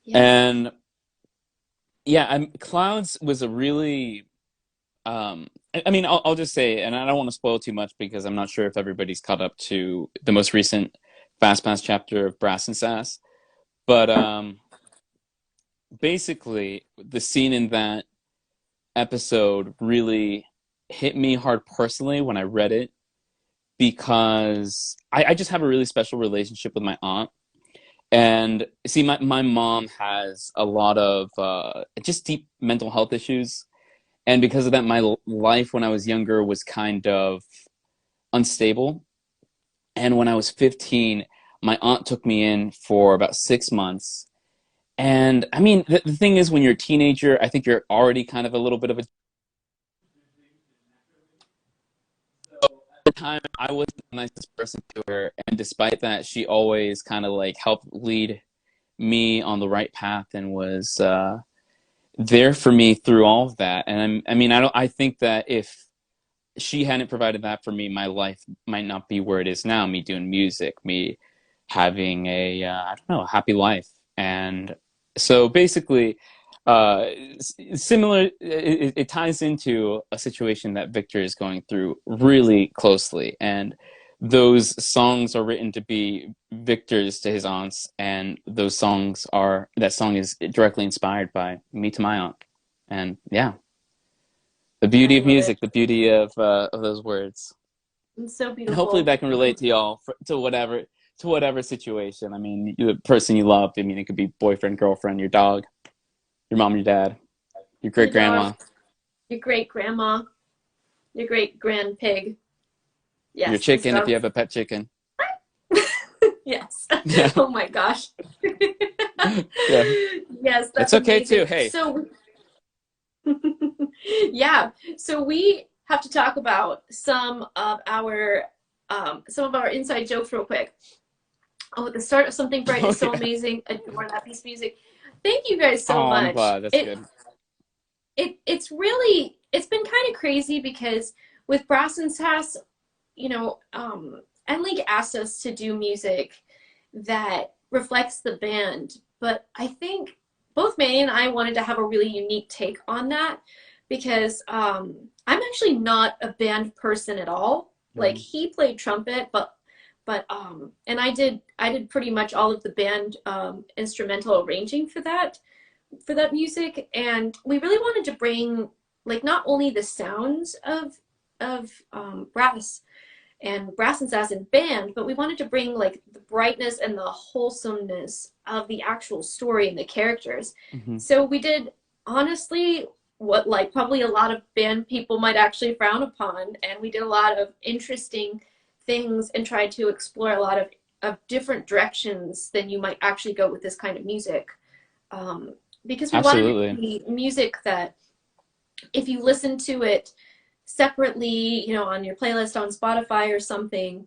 Yes. And yeah, Clouds was a really I mean, I'll just say, and I don't want to spoil too much because I'm not sure if everybody's caught up to the most recent Fast Pass chapter of Brass and Sass, but basically the scene in that episode really hit me hard personally when I read it because I just have a really special relationship with my aunt. And see, my mom has a lot of just deep mental health issues. And because of that, my life when I was younger was kind of unstable. And when I was 15, my aunt took me in for about 6 months. And I mean, the thing is, when you're a teenager, I think you're already kind of a little bit of a time. I wasn't the nicest person to her, and despite that, she always kind of like helped lead me on the right path and was there for me through all of that. And I mean, I don't. I think that if she hadn't provided that for me, my life might not be where it is now. Me doing music, me having a I don't know, a happy life. And so basically, uh, similar. It ties into a situation that Victor is going through really closely, and those songs are written to be Victor's to his aunts, and that song is directly inspired by me to my aunt, and yeah, the I beauty of love it. music, the beauty of those words, It's so and hopefully beautiful. that can relate to y'all to whatever situation. I mean, the person you love. I mean, it could be boyfriend, girlfriend, your dog, your mom, your dad, your Your great dog, grandma, your great grandma, your great grand pig. your Yes, and chicken if you stuff. have a pet chicken. Yes. Yeah, Oh my gosh. yeah, Yes, it's that's okay too. amazing. Hey, So, yeah. So we have to talk about some of our inside jokes real quick. Oh, at the start of Something Bright oh is so yeah. amazing. Adore that piece of music. Thank you guys so Oh, I'm much. glad. That's good. It's been kind of crazy because with Brass and Sass, NLeague asked us to do music that reflects the band, but I think both Manny and I wanted to have a really unique take on that because I'm actually not a band person at all. Like Mhm. he played trumpet, and I did pretty much all of the band instrumental arranging for that music, and we really wanted to bring like not only the sounds of brass and sass and band, but we wanted to bring like the brightness and the wholesomeness of the actual story and the characters. Mhm. So we did honestly what like probably a lot of band people might actually frown upon, and we did a lot of interesting things and tried to explore a lot of different directions than you might actually go with this kind of music. Um, because we wanted it to Absolutely. be music that if you listen to it separately, on your playlist on Spotify or something,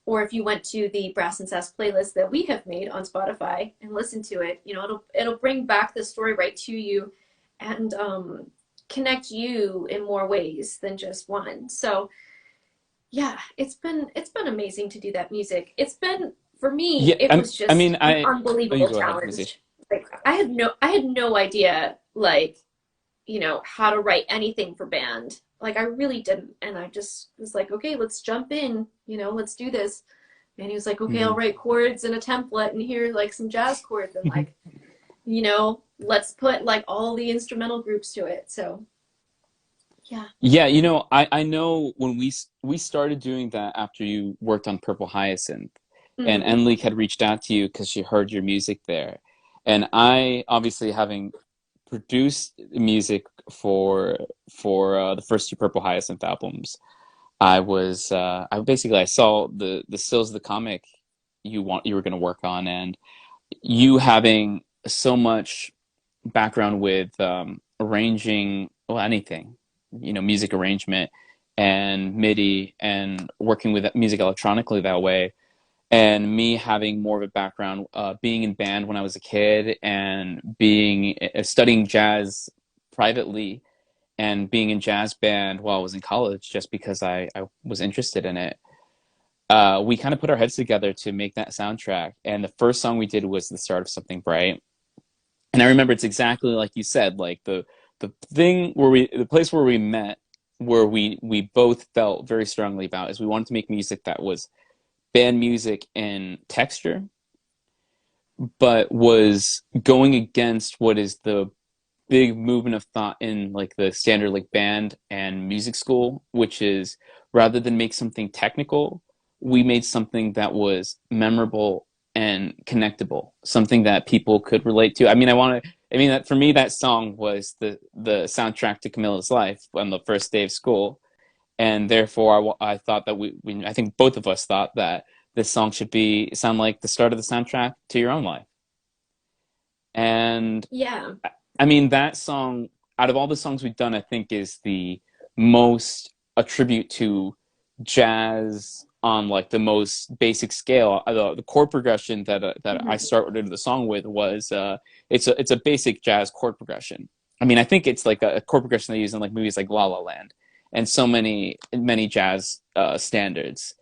or if you went to the Brass and Sass playlist that we have made on Spotify and listen to it, it'll bring back the story right to you and connect you in more ways than just one. So yeah, it's been amazing to do that music. It's been for me, Yeah, it was I just mean, an oh, you unbelievable go ahead, Missy. challenge. Like I had no idea like how to write anything for band. Like I really didn't. And I just was like, okay, let's jump in, let's do this. And he was like, okay, I'll Mhm. write chords in a template and here like some jazz chords and like, let's put like all the instrumental groups to it. So yeah. Yeah, I know when we started doing that after you worked on Purple Hyacinth, and Mm-hmm. Enlik had reached out to you because she heard your music there, and I obviously having produced music for the first two Purple Hyacinth albums, I basically I saw the stills of the comic you were going to work on, and you having so much background with arranging, well, anything, music arrangement and MIDI and working with music electronically that way. And me having more of a background being in band when I was a kid and being studying jazz privately and being in jazz band while I was in college just because I was interested in it. We kind of put our heads together to make that soundtrack. And the first song we did was the start of Something Bright. And I remember it's exactly like you said, like the place where we met, where we both felt very strongly about is we wanted to make music that was band music in texture, but was going against what is the big movement of thought in like the standard like band and music school, which is rather than make something technical, we made something that was memorable and connectable, something that people could relate to. I mean that for me that song was the soundtrack to Camilla's life on the first day of school, and therefore I thought that we I think both of us thought that this song should be sound like the start of the soundtrack to your own life. And Yeah. I mean, that song, out of all the songs we've done, I think is the most a tribute to jazz on like the most basic scale. The chord progression that I Hmm. started the song with was it's a basic jazz chord progression. I mean, I think it's like a chord progression they use in like movies like La La Land and so many jazz standards.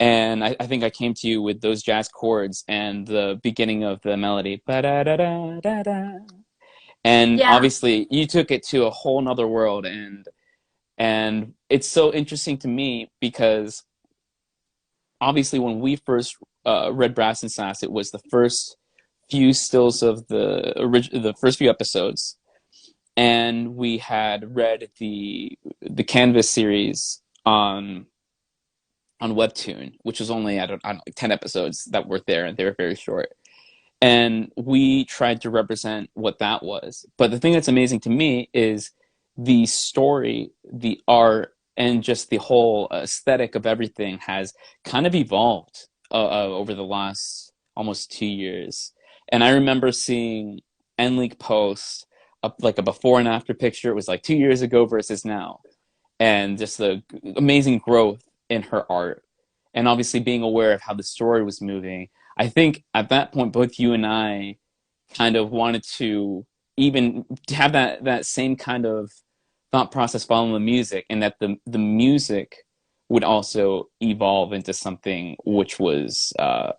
And I think I came to you with those jazz chords and the beginning of the melody. Ba-da-da-da-da-da. And Yeah. obviously you took it to a whole nother world, and it's so interesting to me because obviously when we first read Brass and Sass, it was the first few stills of the first few episodes, and we had read the Canvas series on Webtoon, which was only I don't know, like 10 episodes that were there, and they were very short. And we tried to represent what that was. But the thing that's amazing to me is the story, the art, and just the whole aesthetic of everything has kind of evolved over the last almost 2 years. And I remember seeing Enleak post like a before and after picture. It was like 2 years ago versus now, and just the amazing growth in her art, and obviously being aware of how the story was moving. I think at that point, both you and I kind of wanted to even have that same kind of thought process following the music, and that the music would also evolve into something which was I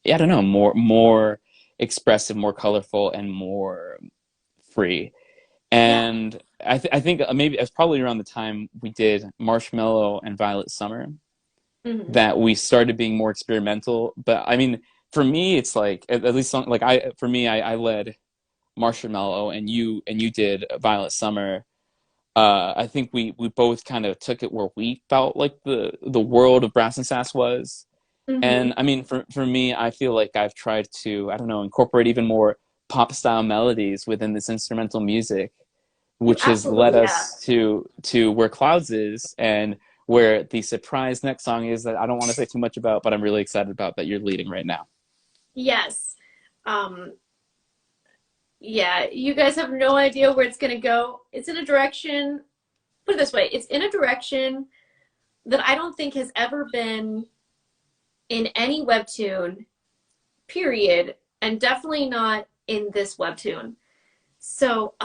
don't know, more expressive, more colorful, and more free. Yeah. And I think maybe it's probably around the time we did Marshmallow and Violet Summer Hmm. that we started being more experimental. But I mean, for me, it's like at least like I led Marshmallow, and you did Violet Summer. I think we both kind of took it where we felt like the world of Brass and Sass was. Hmm. And I mean, for me, I feel like I've tried to, I don't know, incorporate even more pop style melodies within this instrumental music, You which has led absolutely, yeah. us to where Clouds is, and where the surprise next song is that I don't want to say too much about, but I'm really excited about that you're leading right now. Yes. Um, yeah, you guys have no idea where it's gonna go. It's in a direction, put it this way, it's in a direction that I don't think has ever been in any webtoon, period, and definitely not in this webtoon. So,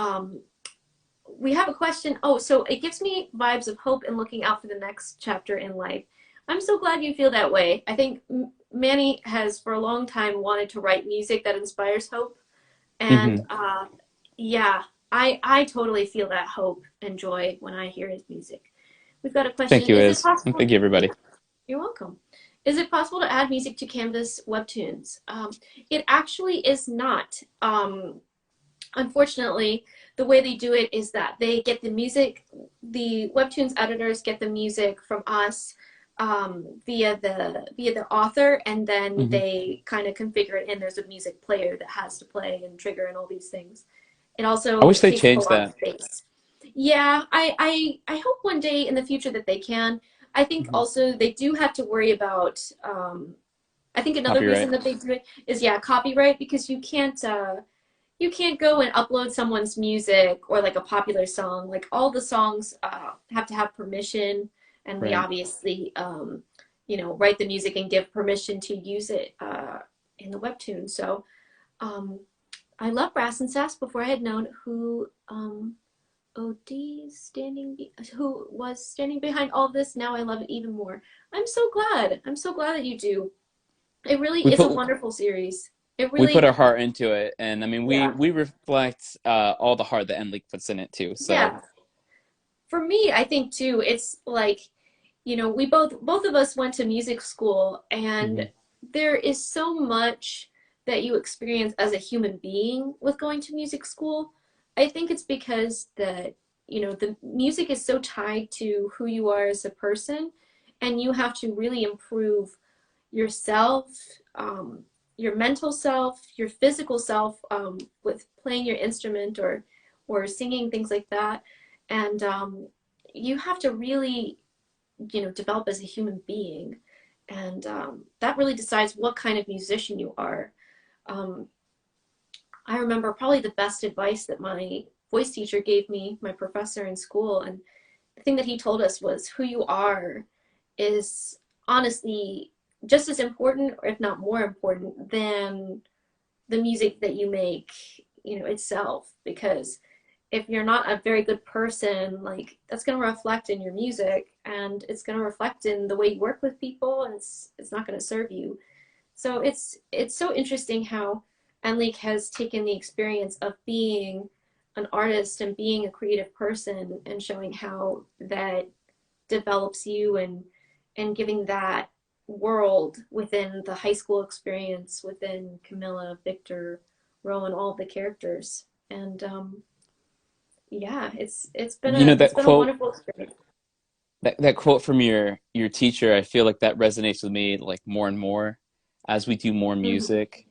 we have a question. Oh, so it gives me vibes of hope and looking out for the next chapter in life. I'm so glad you feel that way. I think Manny has for a long time wanted to write music that inspires hope. And Mm-hmm. yeah, I totally feel that hope and joy when I hear his music. We've got a Thank question. you, Is it Iz, and possible? thank you, Yeah, everybody. you're welcome. Is it possible to add music to Canvas webtoons? It actually is not. Unfortunately, the way they do it is that they get the music, the webtoons editors get the music from us via the author, and then Mm-hmm. they kind of configure it in. There's a music player that has to play and trigger and all these things. It I also wish they takes up a changed lot of that. space. Yeah, I hope one day in the future that they can. I think Mm-hmm. also they do have to worry about. I think another reason Copyright. that they do it is, yeah, copyright, because you can't go and upload someone's music or like a popular song. Like all the songs have to have permission, and we Right. obviously, write the music and give permission to use it in the webtoon. So um, I love Brass and Sass before I had known who who was standing behind all of this. Now I love it even more. I'm so glad. I'm so glad that you do. It really We is a put wonderful series. It we put really, our heart into it, and I mean, yeah, we reflect all the heart that Enleak puts in it too. So. yeah. For me, I think too, it's like, we both of us went to music school, and Hmm. there is so much that you experience as a human being with going to music school. I think it's because the music is so tied to who you are as a person, and you have to really improve yourself, your mental self, your physical self, with playing your instrument or singing, things like that. And you have to really, develop as a human being, and that really decides what kind of musician you are. Um, I remember probably the best advice that my voice teacher gave me, my professor in school, and the thing that he told us was who you are is honestly just as important, or if not more important, than the music that you make, itself. Because if you're not a very good person, like that's going to reflect in your music, and it's going to reflect in the way you work with people, and it's not going to serve you. So it's so interesting how Enlik has taken the experience of being an artist and being a creative person and showing how that develops you, and giving that world within the high school experience within Camilla, Victor, Rowan, all the characters. And yeah, it's been You know, a it's that been a quote, wonderful experience. that quote from your teacher, I feel like that resonates with me like more and more as we do more Mm-hmm. music.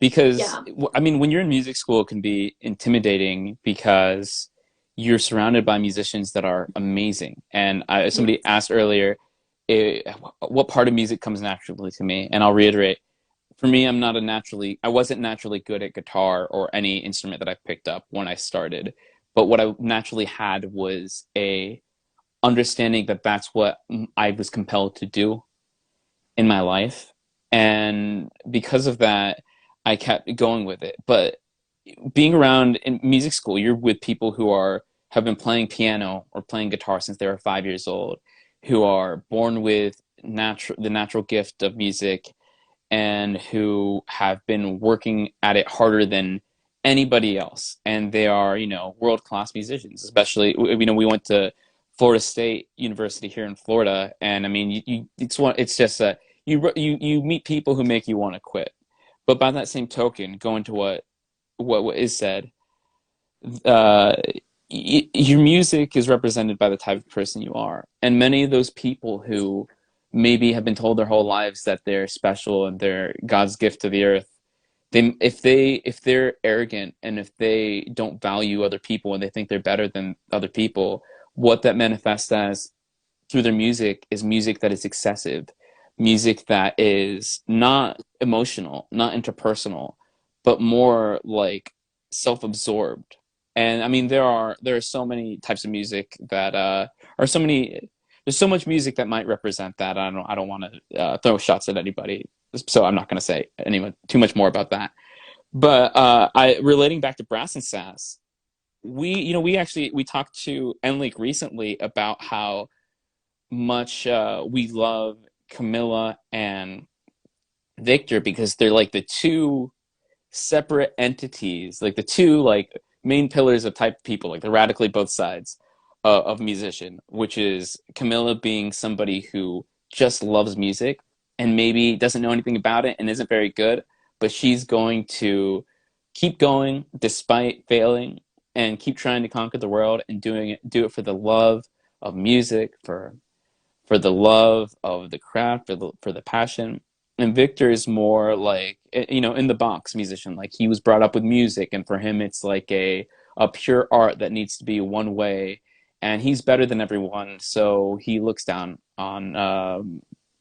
Because Yeah. I mean, when you're in music school, it can be intimidating because you're surrounded by musicians that are amazing. And somebody Yes. asked earlier, eh, what part of music comes naturally to me? And I'll reiterate, for me, I wasn't naturally good at guitar or any instrument that I picked up when I started. But what I naturally had was a understanding that that's what I was compelled to do in my life. And because of that, I kept going with it. But being around in music school, you're with people who have been playing piano or playing guitar since they were 5 years old, who are born with the natural gift of music, and who have been working at it harder than anybody else. And they are, world class musicians. Especially, we went to Florida State University here in Florida, and I mean, it's just a you meet people who make you want to quit. But by that same token, going to what is said, uh, your music is represented by the type of person you are. And many of those people who maybe have been told their whole lives that they're special and they're God's gift to the earth, if they're arrogant and if they don't value other people and they think they're better than other people, what that manifests as through their music is music that is excessive, music that is not emotional, not interpersonal, but more like self-absorbed. And I mean, there are so many types of music that are so many. There's so much music that might represent that. I don't want to throw shots at anybody, so I'm not going to say anyone too much more about that. But I relating back to Brass and Sass, we talked to Enlik recently about how much we love Camilla and Victor because they're like the two separate entities, like the two like main pillars of type of people, like they're radically both sides of musician, which is Camilla being somebody who just loves music and maybe doesn't know anything about it and isn't very good, but she's going to keep going despite failing and keep trying to conquer the world and do it for the love of music, for the love of the craft, for the passion. And Victor is more like in the box musician. Like he was brought up with music, and for him, it's like a pure art that needs to be one way. And he's better than everyone, so he looks down on.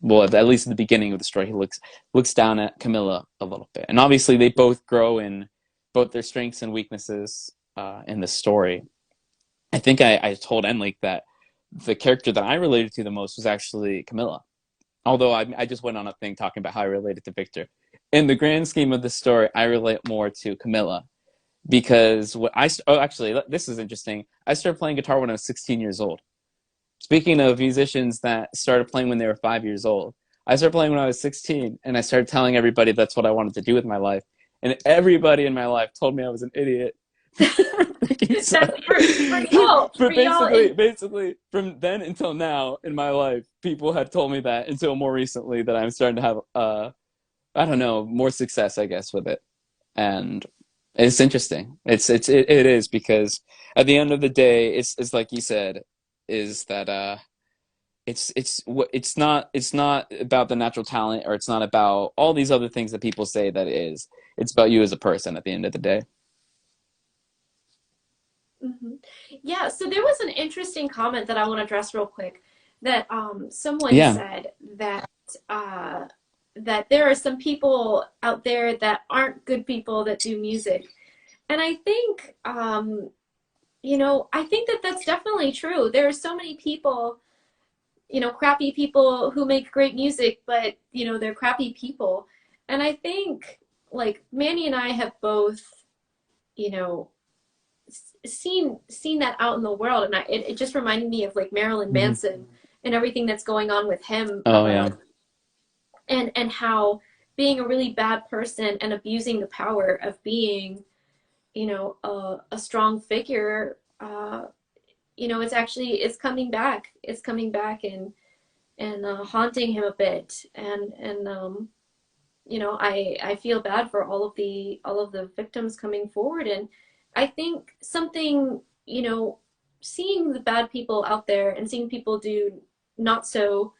Well, at least in the beginning of the story, he looks down at Camilla a little bit. And obviously, they both grow in both their strengths and weaknesses in the story. I think I told Enlik that the character that I related to the most was actually Camilla. Although I just went on a thing talking about how I related to Victor. In the grand scheme of the story, I relate more to Camilla because actually, this is interesting. I started playing guitar when I was 16 years old. Speaking of musicians that started playing when they were 5 years old, I started playing when I was 16, and I started telling everybody that's what I wanted to do with my life. And everybody in my life told me I was an idiot. So, That's for y'all in basically, from then until now in my life, people had told me that until more recently that I'm starting to have, I don't know, more success, I guess, with it. And it's interesting. It is because at the end of the day, it's like you said, is that it's not about the natural talent, or it's not about all these other things that people say that it is. It's about you as a person at the end of the day. hmm Yeah, so there was an interesting comment that I want to address real quick that someone Yeah. said that uh, that there are some people out there that aren't good people that do music. And I think, you know, I think that that's definitely true. There are so many people, you know, crappy people who make great music, but, you know, they're crappy people. And I think, like, Manny and I have both, you know, seen that out in the world, and it just reminded me of like Marilyn Hmm. Manson and everything that's going on with him Oh yeah. about and how being a really bad person and abusing the power of being, you know, a strong figure, you know, it's coming back. It's coming back and haunting him a bit. And you know, I feel bad for all of the victims coming forward. And I think something, you know, seeing the bad people out there and seeing people do not so,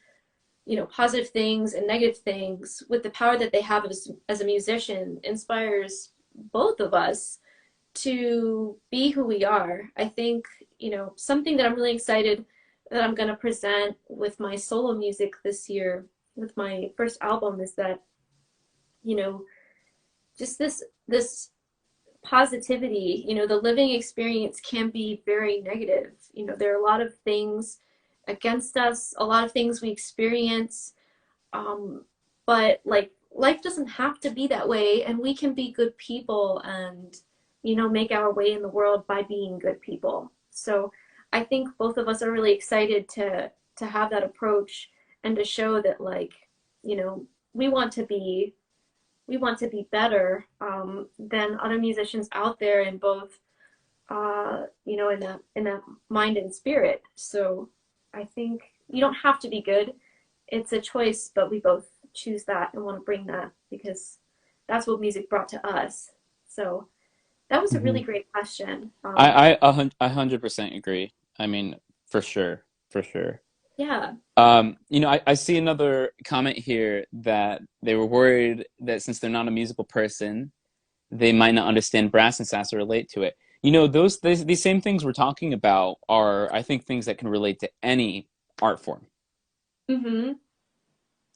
you know, positive things and negative things with the power that they have as a musician inspires both of us to be who we are. I think, you know, something that I'm really excited that I'm going to present with my solo music this year with my first album is that, you know, just this positivity, you know, the living experience can be very negative. You know, there are a lot of things against us, a lot of things we experience, um, but like life doesn't have to be that way, and we can be good people and, you know, make our way in the world by being good people. So I think both of us are really excited to have that approach and to show that, like, you know, we want to be we want to be better than other musicians out there in both, you know, in that mind and spirit. So I think you don't have to be good; it's a choice, but we both choose that and want to bring that because that's what music brought to us. So that was a Hmm. really great question. I 100% agree. I mean, for sure, for sure. Yeah. You know, I see another comment here that they were worried that since they're not a musical person, they might not understand Brass and Sass or relate to it. You know, these same things we're talking about are, I think, things that can relate to any art form, Mm-hmm.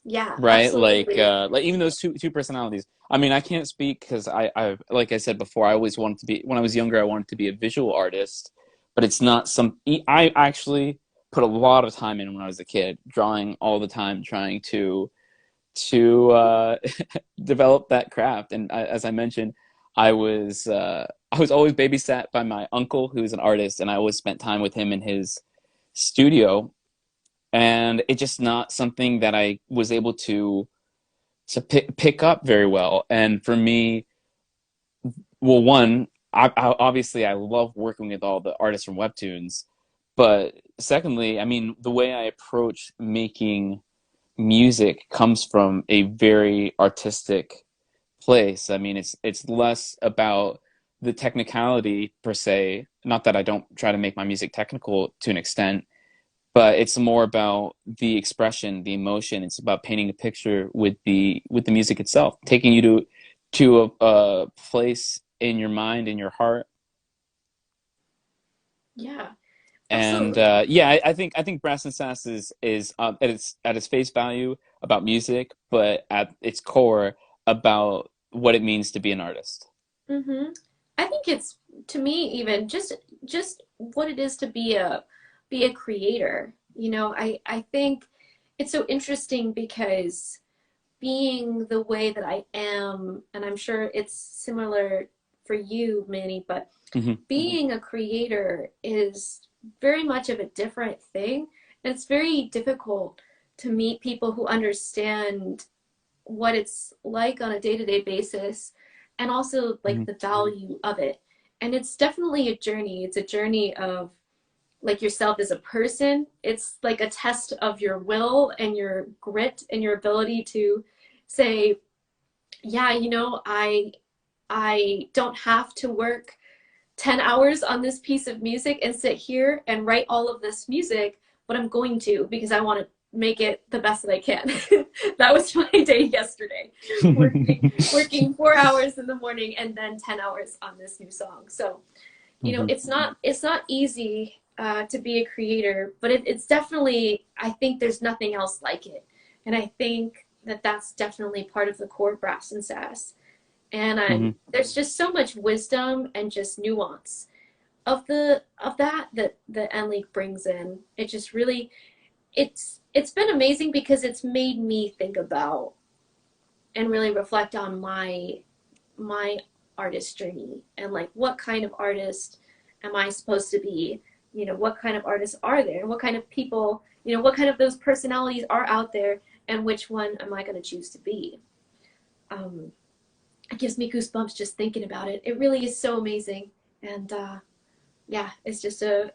Yeah, right? absolutely. Like even those two personalities. I mean, I can't speak because I like I said before, I always wanted to be when I was younger, I wanted to be a visual artist, but it's not some. I actually put a lot of time in when I was a kid, drawing all the time, trying to develop that craft. And as I mentioned, I was always babysat by my uncle, who's an artist, and I always spent time with him in his studio. And it's just not something that I was able to pick up very well. And for me, well, one, obviously I love working with all the artists from Webtoons, but secondly, I mean, the way I approach making music comes from a very artistic place. I mean, it's less about the technicality per se. Not that I don't try to make my music technical to an extent, but it's more about the expression, the emotion. It's about painting a picture with the music itself, taking you to a place in your mind, in your heart. Yeah, And absolutely. yeah, I think Brass and Sass is at its face value about music, but at its core about what it means to be an artist. Mm-hmm. I think it's to me even just what it is to be a creator. You know, I think it's so interesting because being the way that I am, and I'm sure it's similar for you, Manny, but Hmm. being a creator is very much of a different thing. And it's very difficult to meet people who understand what it's like on a day-to-day basis and also like Hmm. the value of it. And it's definitely a journey. It's a journey of like yourself as a person. It's like a test of your will and your grit and your ability to say, yeah, you know, I don't have to work 10 hours on this piece of music and sit here and write all of this music, but I'm going to because I want to make it the best that I can. That was my day yesterday. Working 4 hours in the morning and then 10 hours on this new song. So, you know, Hmm. it's not easy to be a creator, but it's definitely, I think there's nothing else like it. And I think that that's definitely part of the core Brass and Sass. And Hmm. there's just so much wisdom and just nuance of that Enleak brings in. It just really it's been amazing because it's made me think about and really reflect on my artist journey and like what kind of artist am I supposed to be? You know, what kind of artists are there and what kind of people, you know, what kind of those personalities are out there and which one am I going to choose to be? Um, it gives me goosebumps just thinking about it. It really is so amazing. And yeah, it's just an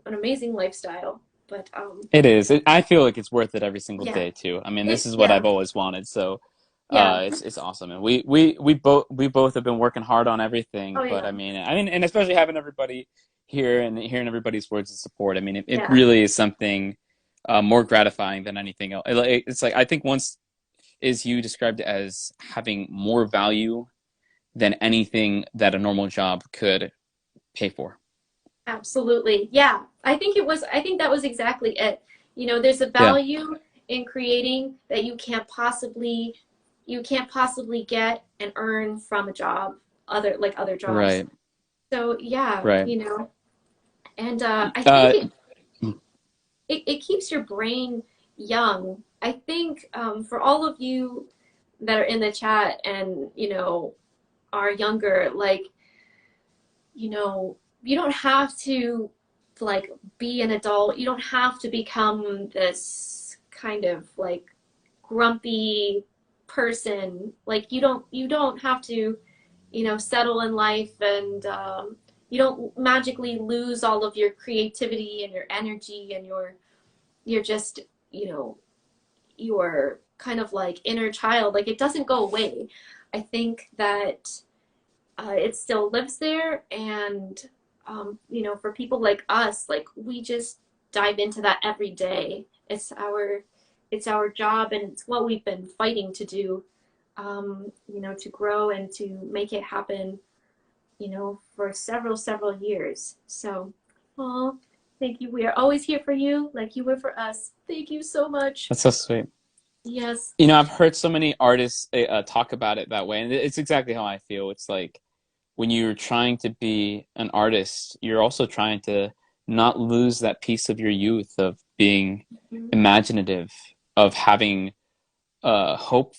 amazing lifestyle. But It is. I feel like it's worth it every single yeah, day too. I mean, this is what yeah, I've always wanted. So yeah. it's awesome, and we both have been working hard on everything. Oh But yeah, I mean, and especially having everybody here and hearing everybody's words of support. I mean, it yeah, really is something more gratifying than anything else. It's like I think once is you described it as having more value than anything that a normal job could pay for. absolutely. Yeah, I think it was. I think that was exactly it. You know, there's a Yeah. value in creating that you can't possibly get and earn from a job, other jobs. Right. So yeah, Right. you know, and I think Uh, it keeps your brain young. I think for all of you that are in the chat and you know are younger, like you know, you don't have to like be an adult. You don't have to become this kind of like grumpy person. Like you don't have to, you know, settle in life and you don't magically lose all of your creativity and your energy and you're just, you know, your kind of like inner child. Like it doesn't go away. I think that it still lives there, and you know, for people like us, like we just dive into that every day. It's our job, and it's what we've been fighting to do. You know, to grow and to make it happen. You know, for several years. So, oh, thank you. We are always here for you, like you were for us. Thank you so much. that's so sweet. Yes. You know, I've heard so many artists talk about it that way, and it's exactly how I feel. It's like when you're trying to be an artist, you're also trying to not lose that piece of your youth of being Mm-hmm. imaginative, of having hope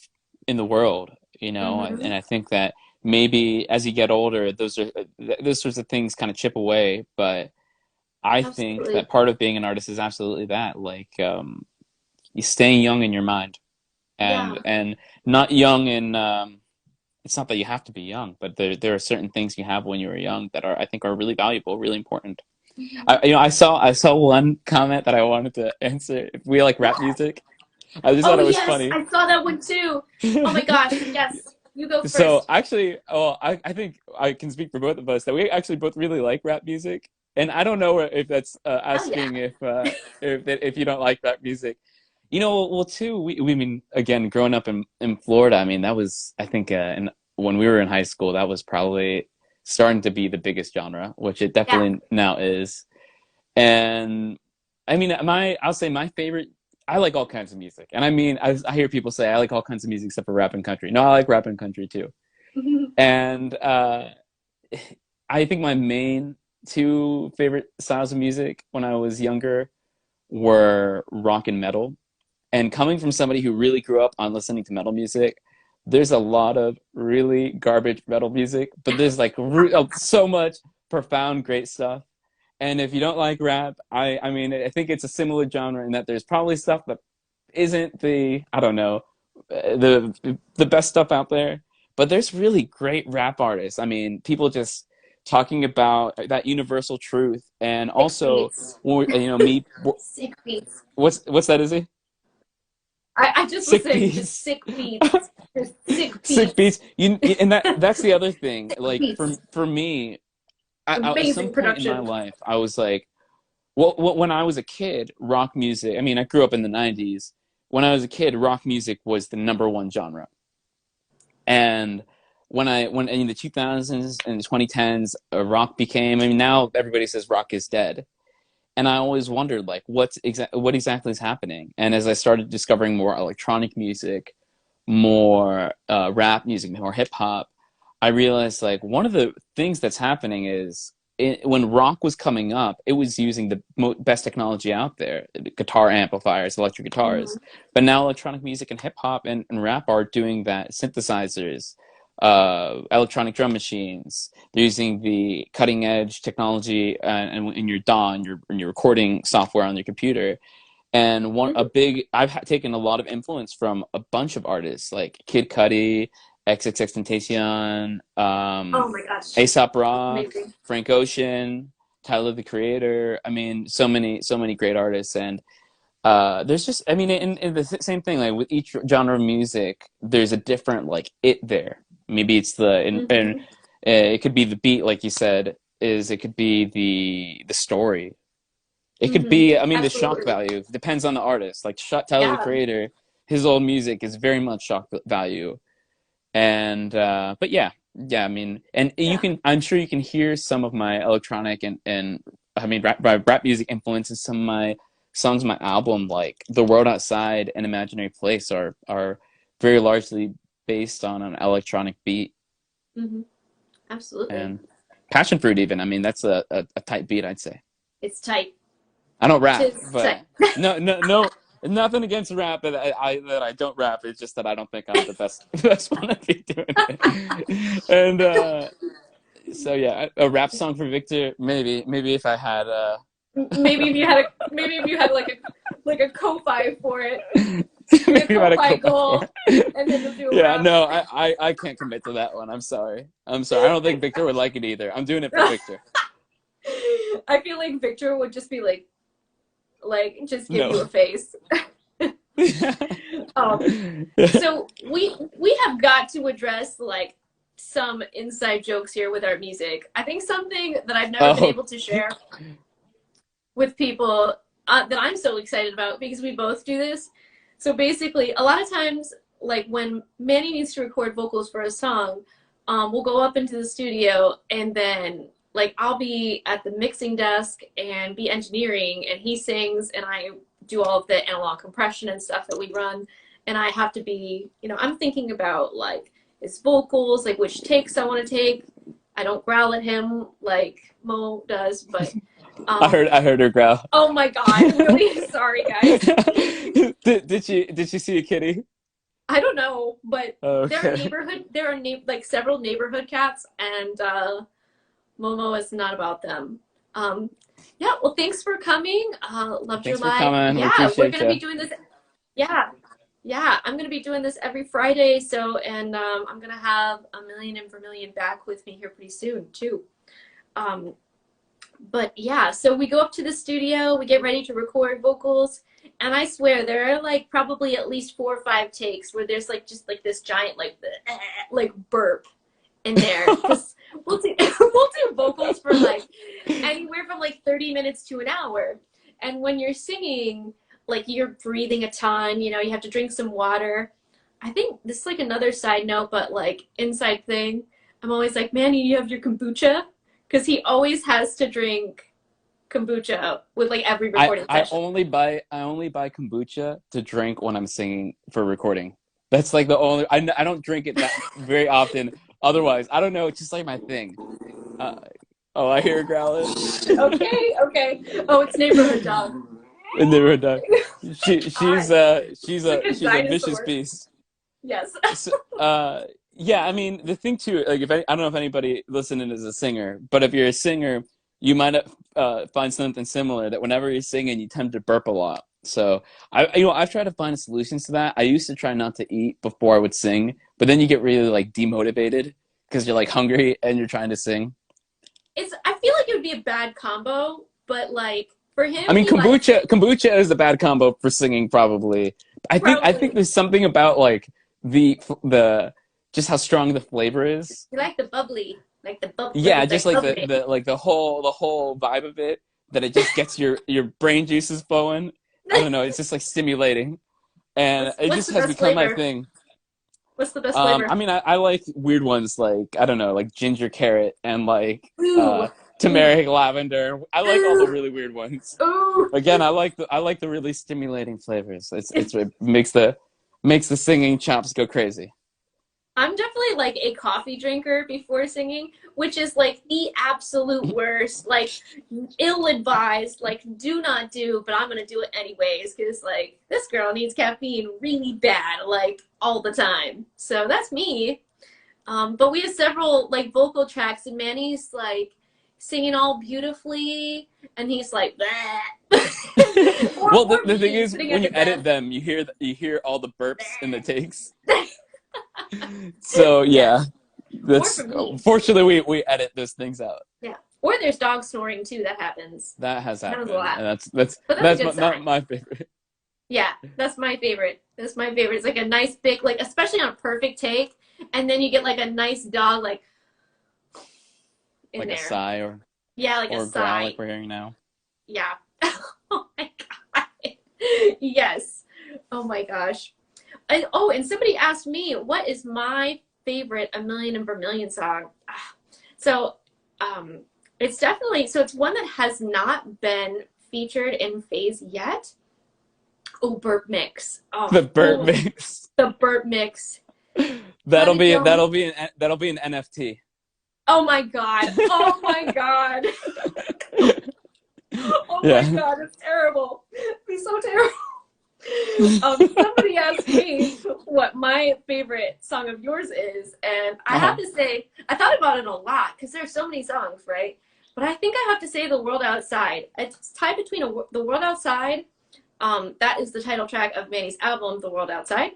in the world, you know. Mm-hmm. And I think that maybe as you get older, those sorts of things kind of chip away. But I think Absolutely. that part of being an artist is absolutely that, like you staying young in your mind, Yeah. and not young in it's not that you have to be young, but there are certain things you have when you were young that are I think are really valuable, really important. Mm-hmm. I saw one comment that I wanted to answer. If we like rap music, I just Oh thought it was yes, funny. I saw that one too. Oh my gosh, yes. You go So first. actually, oh, I think I can speak for both of us that we actually both really like rap music, and I don't know if that's Hell yeah. asking if you don't like rap music. You know, well, too, we mean again, growing up in Florida, I mean, that was I think when we were in high school, that was probably starting to be the biggest genre, which it Yeah. definitely now is. And I mean, I'll say my favorite. I like all kinds of music, and I mean, I hear people say I like all kinds of music except for rap and country. No, I like rap and country too. And I think my main two favorite styles of music when I was younger were rock and metal. And coming from somebody who really grew up on listening to metal music, there's a lot of really garbage metal music, but there's like so much profound, great stuff. And if you don't like rap, I mean, I think it's a similar genre in that there's probably stuff that isn't the I don't know the best stuff out there, but there's really great rap artists. I mean, people just talking about that universal truth, and Sick also, beats. you know, me. Sick beats. What's that? Is he I just was sick saying just beats? sick beats. Just sick Sick beats. beats. And that's the other thing. Sick Like beats. for me, at some Amazing point in my production. life, I was like, well, when I was a kid, rock music. I mean, I grew up in the '90s. When I was a kid, rock music was the number one genre. And when in the 2000s and 2010s, rock became. I mean, now everybody says rock is dead, and I always wondered like what exactly is happening. And as I started discovering more electronic music, more rap music, more hip hop, I realized like one of the things that's happening is when rock was coming up, it was using the best technology out there, guitar amplifiers, electric guitars. Hmm. But now electronic music and hip hop and rap are doing that. Synthesizers, electronic drum machines. They're using the cutting edge technology and in your DAW and your recording software on your computer. And I've taken a lot of influence from a bunch of artists like Kid Cudi, XXXTentacion, Oh my gosh, Aesop Rock, amazing. Frank Ocean, Tyler the Creator. I mean, so many great artists, and there's just, I mean, in the same thing, like with each genre of music, there's a different like it there. Maybe it's and Hmm. it could be the beat, like you said, it could be the story. It could Hmm. be, I mean, the shock Absolutely. value depends on the artist. Like Tyler the Yeah. Creator, his old music is very much shock value, and but yeah, I mean, and you Yeah. can, I'm sure you can hear some of my electronic and I mean rap music influences some of my songs, my album, like The World Outside and Imaginary Place are very largely based on an electronic beat. Hmm. Absolutely. And Passion Fruit even, I mean, that's a tight beat, I'd say. It's tight. I don't rap, Tis but tight. no, nothing against rap that I don't rap. It's just that I don't think I'm the best best one to be doing it. And so yeah, a rap song for Victor, maybe if I had Maybe if you had like a Ko-Fi for it, like a maybe if I had a Ko-Fi comeback for goal, it. and then you'll do a Yeah, rap. no, I can't commit to that one. I'm sorry. I don't think Victor would like it either. I'm doing it for Victor. I feel like Victor would just be like just give No. you a face. Um, so we have got to address like some inside jokes here with our music. I think something that I've never been Oh, able to share with people that I'm so excited about because we both do this. So basically, a lot of times, like when Manny needs to record vocals for a song, we'll go up into the studio and then like I'll be at the mixing desk and be engineering, and he sings, and I do all of the analog compression and stuff that we run, and I have to be, I'm thinking about like his vocals, like which takes I want to take. I don't growl at him like Mo does, but um, I heard her growl. oh my god, really? Sorry, guys. Did she see a kitty? I don't know, but Okay. there are like several neighborhood cats, and Momo is not about them. Um, yeah, well, thanks for coming. Loved your Thanks for live. coming. We Yeah, we're appreciate gonna be you. doing this. Yeah, yeah, I'm gonna be doing this every Friday. So, and I'm gonna have a million and Vermillion back with me here pretty soon too. Um, but yeah, so we go up to the studio, we get ready to record vocals, and I swear there are like probably at least 4 or 5 takes where there's like just like this giant like burp in there because we'll do vocals for like anywhere from like 30 minutes to an hour, and when you're singing, like you're breathing a ton. You have to drink some water. I think this is like another side note, but like inside thing. I'm always like, Manny, you have your kombucha? Because he always has to drink kombucha with like every recording session. I only buy kombucha to drink when I'm singing for recording. That's like the only, I don't drink it that very often. Otherwise, I don't know. It's just like my thing. Uh, oh, I hear her growling. Okay, okay. Oh, it's neighborhood dog. And they were done. Hi. It's like a She's a vicious dinosaur. beast. Yes. So, yeah, I mean, the thing too, like I don't know if anybody listening is a singer, but if you're a singer, you might find something similar that whenever you're singing, you tend to burp a lot. So I've tried to find solutions to that. I used to try not to eat before I would sing, but then you get really like demotivated because you're like hungry and you're trying to sing. I feel like it would be a bad combo, but like for I him, mean, he likes it. kombucha is a bad combo for singing, probably. I think Probably. there's something about like the just how strong the flavor is. You like the bubbly, like the like Yeah, it's just like like bubbly. the whole vibe of it, that it just gets your brain juices flowing. I don't know, it's just like stimulating, and it What's just the has best become my flavor? thing. What's the best flavor? I mean, I like weird ones like, I don't know, like ginger carrot and like Ooh, ooh, turmeric lavender. I like all the ooh, really weird ones. ooh. Again, I like the really stimulating flavors. It makes the singing chops go crazy. I'm definitely like a coffee drinker before singing, which is like the absolute worst, like ill advised, like do not do, but I'm gonna do it anyways because like this girl needs caffeine really bad, like all the time. So that's me. But we have several like vocal tracks, and Manny's like singing all beautifully, and he's like, Well, or the thing me is, sitting when at you the edit desk. them, you hear all the burps in the takes. So yeah, Yes, or that's for me. fortunately we edit those things out. Yeah. Or there's dog snoring too. That happens. That has That was a happened, lot. and But that's a that's good not sign. my favorite. Yeah, that's my favorite. That's my favorite. It's like a nice big, like, especially on a perfect take. And then you get like a nice dog, like, in Like a there. sigh Yeah, like a or a growl like sigh. we're hearing now. Yeah. Oh my God. Yes. Oh my gosh. And, oh, and somebody asked me, what is my favorite A Million and Vermillion song? So, um, it's definitely, so it's one that has not been featured in Phase yet. Oh, burp mix. The Oh, burp oh, mix. the burp mix. Let it go. That'll be an NFT. Oh my God. Oh my God. Oh my Yeah. God. It's terrible. It's so terrible. Somebody asked me what my favorite song of yours is, and I have Uh-huh. to say, I thought about it a lot because there's so many songs, right? But I think I have to say The World Outside. It's tied between The World Outside. That is the title track of Manny's album, The World Outside.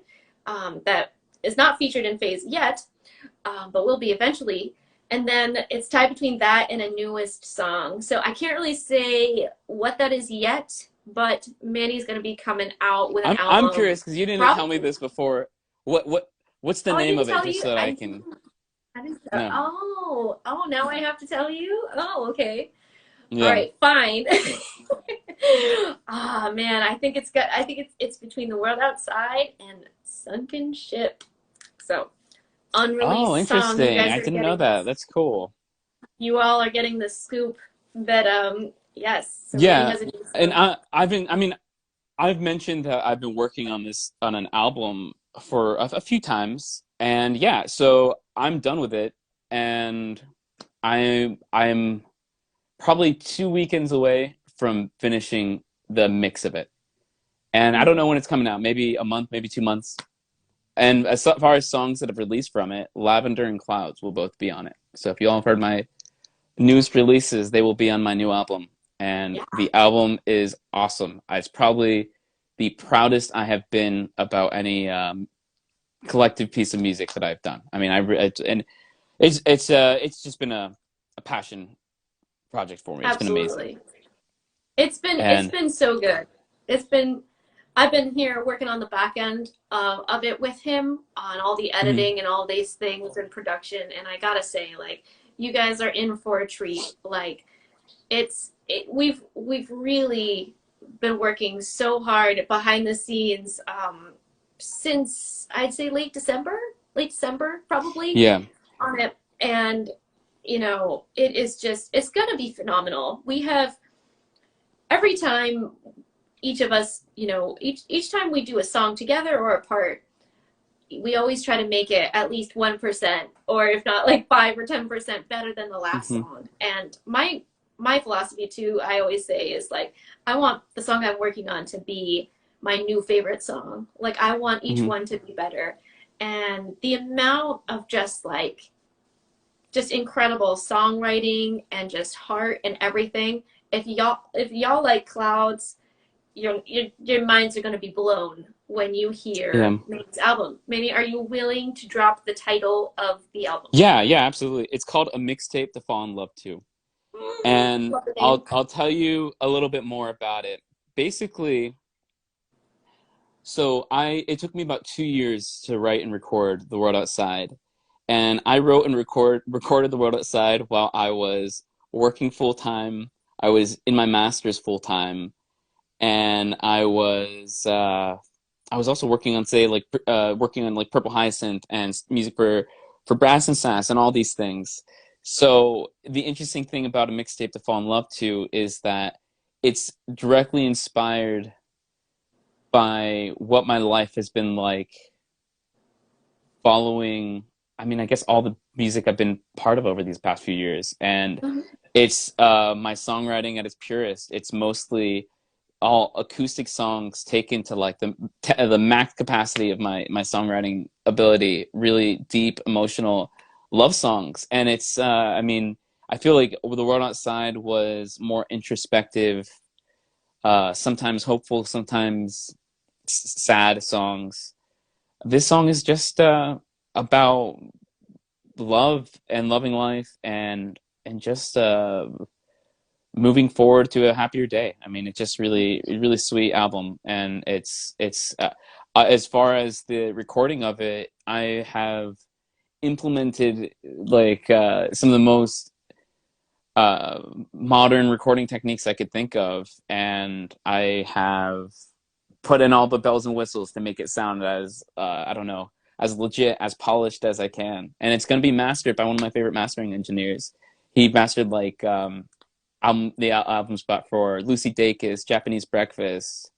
That is not featured in Phase yet, but will be eventually. And then it's tied between that and a newest song. So I can't really say what that is yet, but Manny's going to be coming out with an I'm album. curious because you didn't tell me Probably. this before. What's the Oh, I name didn't of it, tell just you. so that I I can didn't. I didn't. know? Oh, now I have to tell you. Oh, okay. All Yeah. right, fine. Ah, man, I think it's got. I think it's between The World Outside and Sunken Ship. So Oh, unreleased song. You interesting. guys I are didn't know getting that. this. That's cool. You all are getting the scoop that yes. So Manny Yeah, has a new and song. I've mentioned that I've been working on an album for a few times, and yeah, so I'm done with it, and I'm probably 2 weekends away from finishing the mix of it, and I don't know when it's coming out. Maybe a month, maybe 2 months. And as far as songs that have released from it, Lavender and Clouds will both be on it. So if you all have heard my newest releases, they will be on my new album. And Yeah, the album is awesome. It's probably the proudest I have been about any collective piece of music that I've done. I mean, and it's just been a passion project for me. It's been amazing. absolutely. It's And been so good. It's been I've been here working on the back end of it with him on all the mhm, editing and all these things and production. And I gotta say, like, you guys are in for a treat. Like, we've really been working so hard behind the scenes since I'd say late December probably yeah, on it. And it is just it's gonna be phenomenal. We have every time each of us, each time we do a song together or apart, we always try to make it at least 1%, or if not like 5 or 10% better than the last hmm song. And my philosophy too, I always say, is like I want the song I'm working on to be my new favorite song. Like I want each hmm one to be better. And the amount of just incredible songwriting and just heart and everything. If y'all like Clouds, your minds are going to be blown when you hear yeah. Manny's album. Manny, are you willing to drop the title of the album? Yeah, absolutely. It's called A Mixtape to Fall in Love To. And Love the name. I'll tell you a little bit more about it. Basically, so I it took me about 2 years to write and record The World Outside. And I wrote and recorded The World Outside while I was working full time. I was in my master's full time, and I was also working on working on like Purple Hyacinth and music for Brass and Sass and all these things. So the interesting thing about a mixtape to fall in love to is that it's directly inspired by what my life has been like following I mean, I guess all the music I've been part of over these past few years, and Mhm. it's my songwriting at its purest. It's mostly all acoustic songs taken to like the max capacity of my songwriting ability, really deep emotional love songs. And it's I mean, I feel like The World Outside was more introspective, sometimes hopeful, sometimes sad songs. This song is just about love and loving life, and just moving forward to a happier day. I mean, it's just really sweet album, and as far as the recording of it, I have implemented like some of the most uh, modern recording techniques I could think of, and I have put in all the bells and whistles to make it sound as I don't know, as legit, as polished as I can. And it's going to be mastered by one of my favorite mastering engineers. He mastered like the album spot for Lucy Dacus, Japanese Breakfast.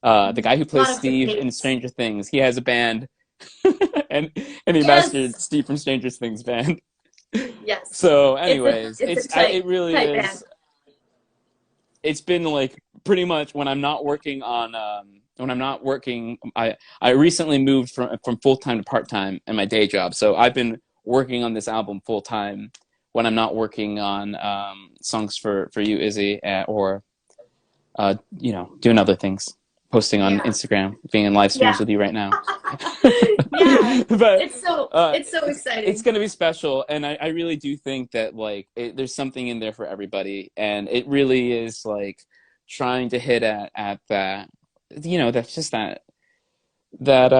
The guy who A plays lot of good Steve in dates. Stranger Things, he has a band, and he mastered Yes. Steve from Stranger Things band. Yes. So, It's a anyways, it's a it really tight band. is. It's been like pretty much when I'm not working on when I'm not working. I recently moved from full time to part time in my day job, so I've been working on this album full time when I'm not working on songs for you, Izzy, or you know, doing other things, posting on Yeah. Instagram, being in live streams Yeah. with you right now. Yeah. But uh, It's so it's exciting. going to be special, and I really do think that like there's something in there for everybody, and it really is like trying to hit at that, you know, that's just that that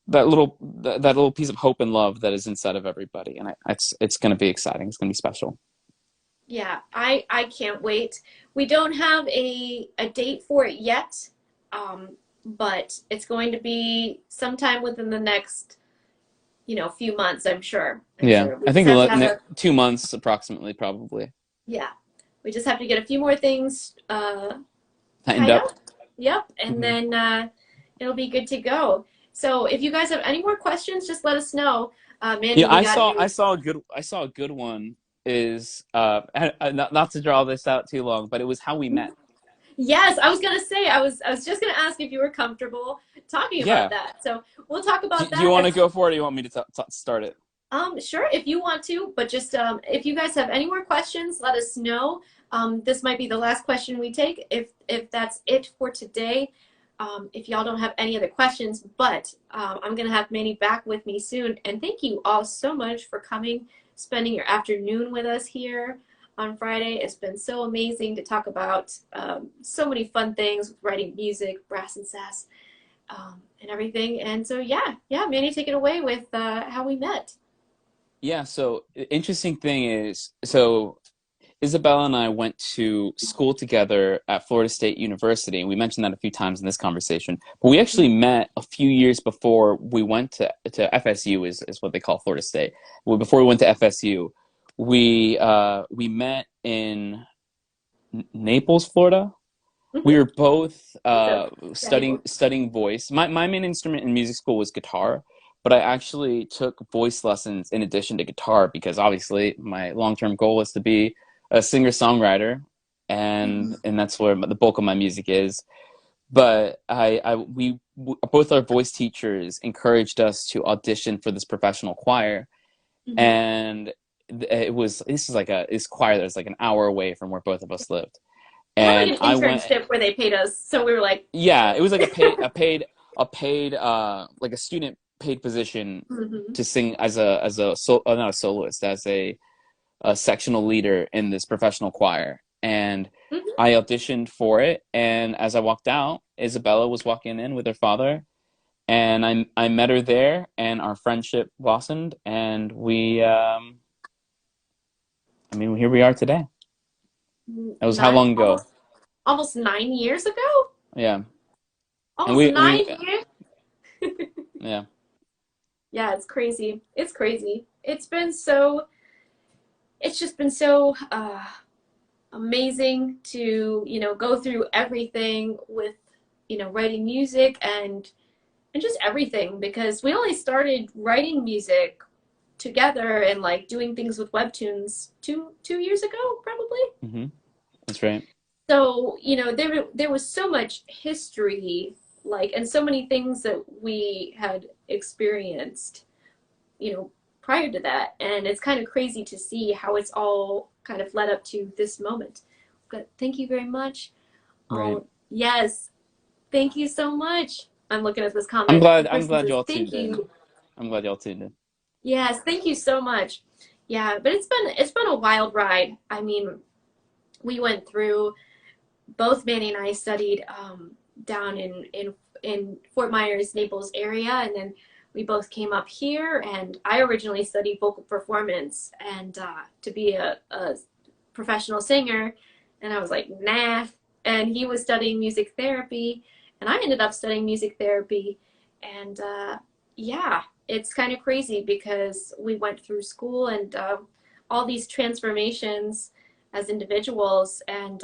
little piece of hope and love that is inside of everybody, and it's going to be exciting. It's going to be special. Yeah, I can't wait. We don't have a date for it yet, but it's going to be sometime within the next, few months, I'm sure. I'm Yeah, sure. We I just think have to have a 2 months approximately, probably yeah. We just have to get a few more things tightened tied up. up. Yep, and Hmm. then it'll be good to go. So if you guys have any more questions, just let us know. Mandy, Yeah, we got you. I saw a good one is not to draw this out too long, but it was how we met. Yes, I was gonna say I was just gonna ask if you were comfortable talking about Yeah. that. So we'll talk about Do you that want to as go for it, or do you want me to start it? sure if you want to, but just if you guys have any more questions, let us know. This might be the last question we take if that's it for today. If y'all don't have any other questions, but I'm gonna have Manny back with me soon. And thank you all so much for coming, spending your afternoon with us here on Friday. It's been so amazing to talk about so many fun things with writing music, Brass and Sass, and everything. And so yeah, Manny, take it away with how we met. Yeah, so interesting thing is, so Isabella and I went to school together at Florida State University, and we mentioned that a few times in this conversation. But we actually met a few years before we went to FSU, is what they call Florida State. Well, before we went to FSU, we met in Naples, Florida. We Mm-hmm. were both So, yeah, Naples. studying voice. My main instrument in music school was guitar, but I actually took voice lessons in addition to guitar because obviously my long-term goal was to be a singer-songwriter, and that's where the bulk of my music is. But both our voice teachers encouraged us to audition for this professional choir, Mm-hmm. and this is like this choir that's like an hour away from where both of us lived, They had like and an I went. internship where they paid us, so we were like, Yeah, it was like a paid like a student paid position mm-hmm. to sing not a soloist, as a sectional leader in this professional choir. And Mm-hmm. I auditioned for it, and as I walked out, Isabella was walking in with her father, and I met her there, and our friendship blossomed, and I mean, here we are today. That was how nine long ago? almost 9 years ago. Yeah. And Almost nine years. yeah. Yeah, it's crazy. It's crazy. It's just been so amazing to go through everything with writing music and just everything because we only started writing music together and like doing things with Webtoons two years ago, probably. Hmm. That's right. So, you know, there was so much history, like, and so many things that we had experienced, you know, prior to that. And it's kind of crazy to see how it's all kind of led up to this moment. But thank you very much. Right. Oh, yes. Thank you so much. I'm looking at this I'm comment. The glad. I'm person glad says, y'all thank tuned in. you. I'm glad y'all tuned in. Yes, thank you so much. Yeah, but it's been a wild ride. I mean, we went through both Manny and I studied down in Fort Myers, Naples area, and then we both came up here. And I originally studied vocal performance and to be a professional singer, and I was like, nah. And he was studying music therapy, and I ended up studying music therapy, and yeah, it's kind of crazy because we went through school and all these transformations as individuals, and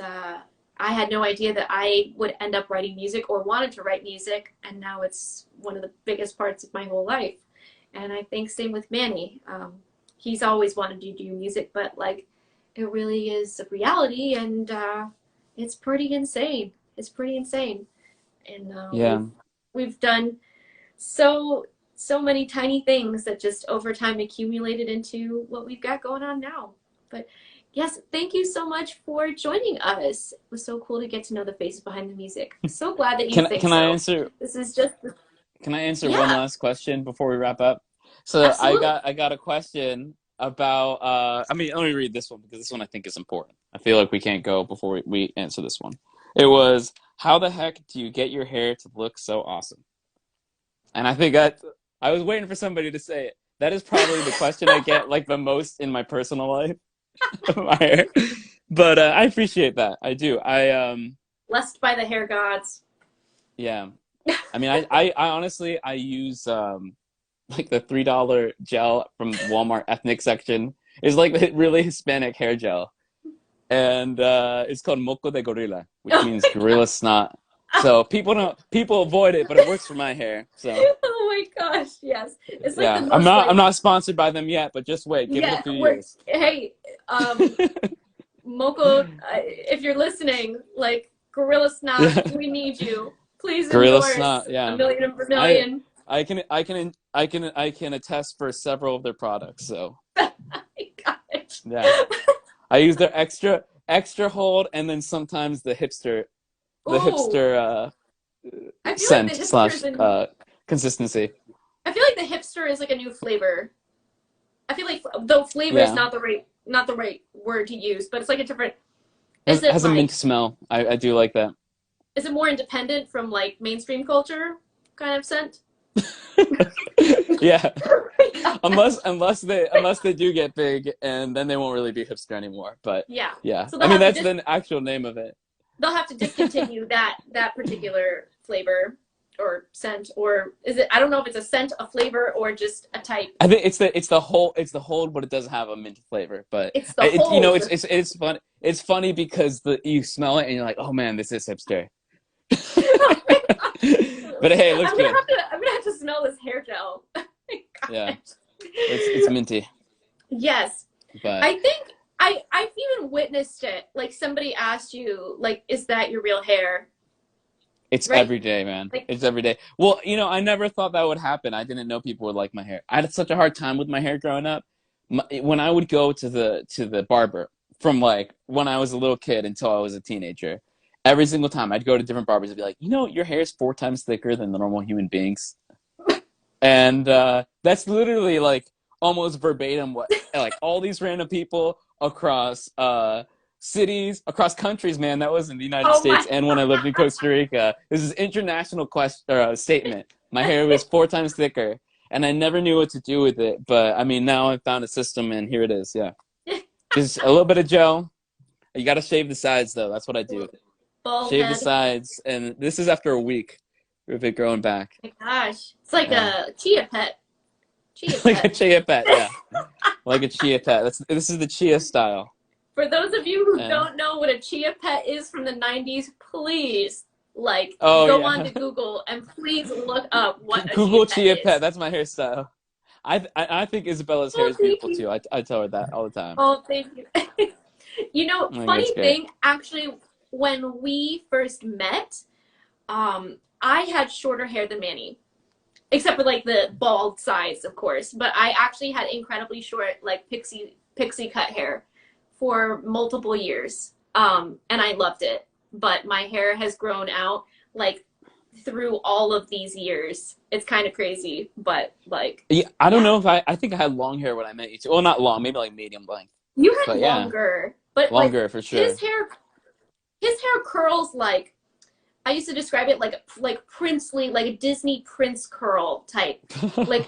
I had no idea that I would end up writing music or wanted to write music, and now it's one of the biggest parts of my whole life. And I think same with Manny. He's always wanted to do music, but like it really is a reality, and it's pretty insane. It's pretty insane, and Yeah. we've done so many tiny things that just over time accumulated into what we've got going on now. But yes, thank you so much for joining us. It was so cool to get to know the face behind the music. So glad that you think Can I so. answer? This is just Can I answer one yeah, last question before we wrap up? So absolutely. I got a question about I mean, let me read this one because this one I think is important. I feel like we can't go before we answer this one. It was, how the heck do you get your hair to look so awesome? And I think I was waiting for somebody to say it. That is probably the question I get like the most in my personal life. My hair. But I appreciate that. I do. Blessed by the hair gods. Yeah. I mean, I honestly I use like the $3 gel from Walmart ethnic section. It's like the really Hispanic hair gel, and it's called Moco de Gorilla, which Oh means my gorilla snot. So people avoid it, but it works for my hair. So oh my gosh, yes. It's like the yeah, most I'm like not sponsored by them yet, but just wait, give it a yeah, few we're years. hey, Moko, if you're listening, like Gorilla Snot, Yeah, we need you. Please gorilla endorse snot. a Yeah, million and I Vermillion. I can attest for several of their products. So Gosh. yeah. I use their extra hold and then sometimes the Ooh, hipster I feel like the scent hipster slash is a, consistency. I feel like the hipster is like a new flavor. I feel like though flavor is Yeah, not the right word to use, but it's like a different. Is it has a mint like smell. I do like that. is it more independent from like mainstream culture kind of scent? Yeah, Gosh. unless they do get big and then they won't really be hipster anymore. But Yeah. yeah, So I mean that's the actual name of it. they'll have to discontinue that particular flavor or scent, or is it, I don't know if it's a scent, a flavor, or just a type. I think it's the hold, but it doesn't have a mint flavor. But It's the hold. it's fun. It's funny because you smell it and you're like, oh man, this is hipster. Oh my But gosh. hey, it looks good. I'm gonna have to smell this hair gel. Oh my Yeah, gosh. it's minty, Yes. but I think I've even witnessed it. Like somebody asked you, like, is that your real hair? it's Right? every day, man. Like, It's every day. Well, I never thought that would happen. I didn't know people would like my hair. I had such a hard time with my hair growing up. When I would go to the barber from like when I was a little kid until I was a teenager, every single time I'd go to different barbers and be like, your hair is 4 times thicker than the normal human beings. And that's literally like almost verbatim what like all these random people across cities, across countries, man. That was in the United oh States my. and when I lived in Costa Rica. This is international statement. My hair was 4 times thicker, and I never knew what to do with it. But I mean, now I've found a system, and here it is. Yeah, just a little bit of gel. You got to shave the sides, though. That's what I do. Bald Shave the head. sides, and this is after a week of it growing back. Oh my gosh. It's like Yeah. a chia pet. Chia Like a pet. chia pet, yeah. Like a chia pet. This is the chia style. For those of you who And don't know what a chia pet is from the 90s, please, like, oh go on to yeah. Google and please look up what a chia Google pet chia pet. is. That's my hairstyle. I think Isabella's hair Oh, is thank beautiful you. too. I tell her that all the time. Oh, thank you. You know, I think it's funny great. thing, actually, when we first met, I had shorter hair than Manny, except for like the bald sides, of course. But I actually had incredibly short, like pixie cut hair for multiple years, and I loved it. But my hair has grown out like through all of these years. It's kind of crazy, but like, Yeah, I don't yeah, know if I think I had long hair when I met you too. Well, not long, maybe like medium length. you But had yeah, longer. But like longer for his sure. hair, his hair curls like I used to describe it like princely, like a Disney prince curl type, like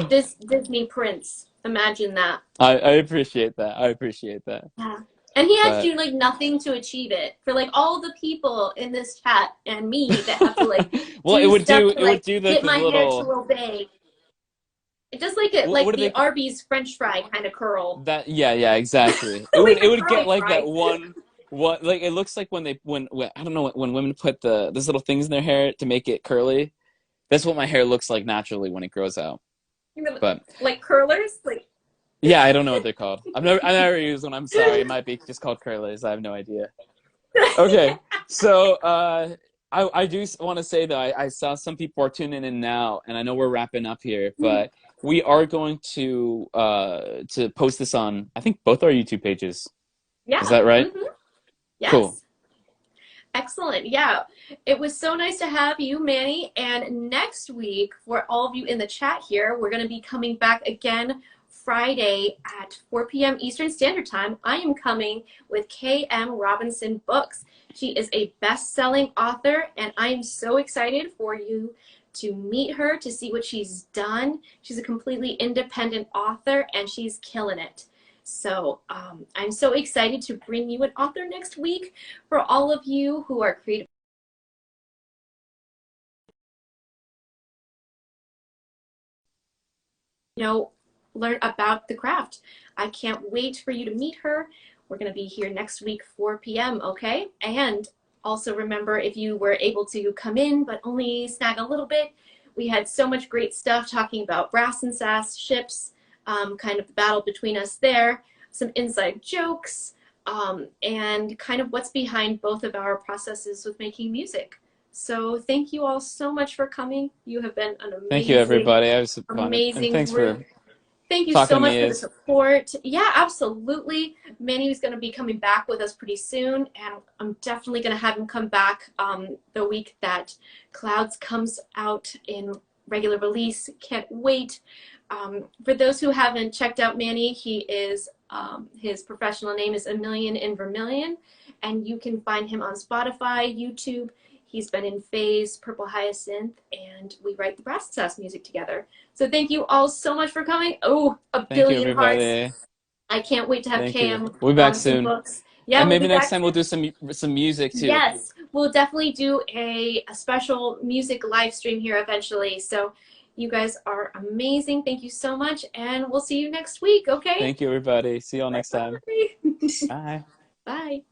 this Disney prince. Imagine that. I appreciate that. I appreciate that. Yeah. And he had to But do like nothing to achieve it. For like all the people in this chat and me that have to like well, do stuff to it would like do get the my hair to little obey. It does like it what like do the they Arby's French fry kind of curl. that yeah, exactly. Like It a would get curly like that fry. one what like it looks like when they when I don't know when women put the those little things in their hair to make it curly. That's what my hair looks like naturally when it grows out. But Like curlers, like yeah, I don't know what they're called. I never used one. I'm sorry. It might be just called curlers. I have no idea. Okay, so I do want to say though I saw some people are tuning in now, and I know we're wrapping up here, but we are going to post this on I think both our YouTube pages. Is yeah. that right? Hmm. Cool. Yes. Excellent. Yeah. It was so nice to have you, Manny. And next week, for all of you in the chat here, we're going to be coming back again Friday at 4 p.m. Eastern Standard Time. I am coming with K.M. Robinson Books. She is a best-selling author, and I am so excited for you to meet her, to see what she's done. She's a completely independent author, and she's killing it. So I'm so excited to bring you an author next week for all of you who are creative, you know, learn about the craft. I can't wait for you to meet her. We're going to be here next week, 4 p.m., okay? And also remember, if you were able to come in but only snag a little bit, we had so much great stuff talking about Brass and Sass ships, kind of the battle between us there, some inside jokes, and kind of what's behind both of our processes with making music. So thank you all so much for coming. You have been an Thank you, amazing, everybody. It was fun, and amazing thanks group. for Thank you talking so to much me. for the Is support. Yeah, absolutely. Manny's going to be coming back with us pretty soon, and I'm definitely going to have him come back the week that Clouds comes out in regular release. Can't wait. For those who haven't checked out Manny, he is his professional name is A Million in Vermillion, and you can find him on Spotify, YouTube. He's been in Phase, Purple Hyacinth, and we write the Brass Sass music together. So thank you all so much for coming. Oh, a thank you, billion hearts. everybody. I can't wait to have Thank you. KM We'll be back Robinson soon, books. Yeah, and we'll maybe be next back time we'll soon. do some music too. Yes, we'll definitely do a special music live stream here eventually. So you guys are amazing. Thank you so much, and we'll see you next week, okay? Thank you, everybody. See you all Bye. next time. Bye. Bye.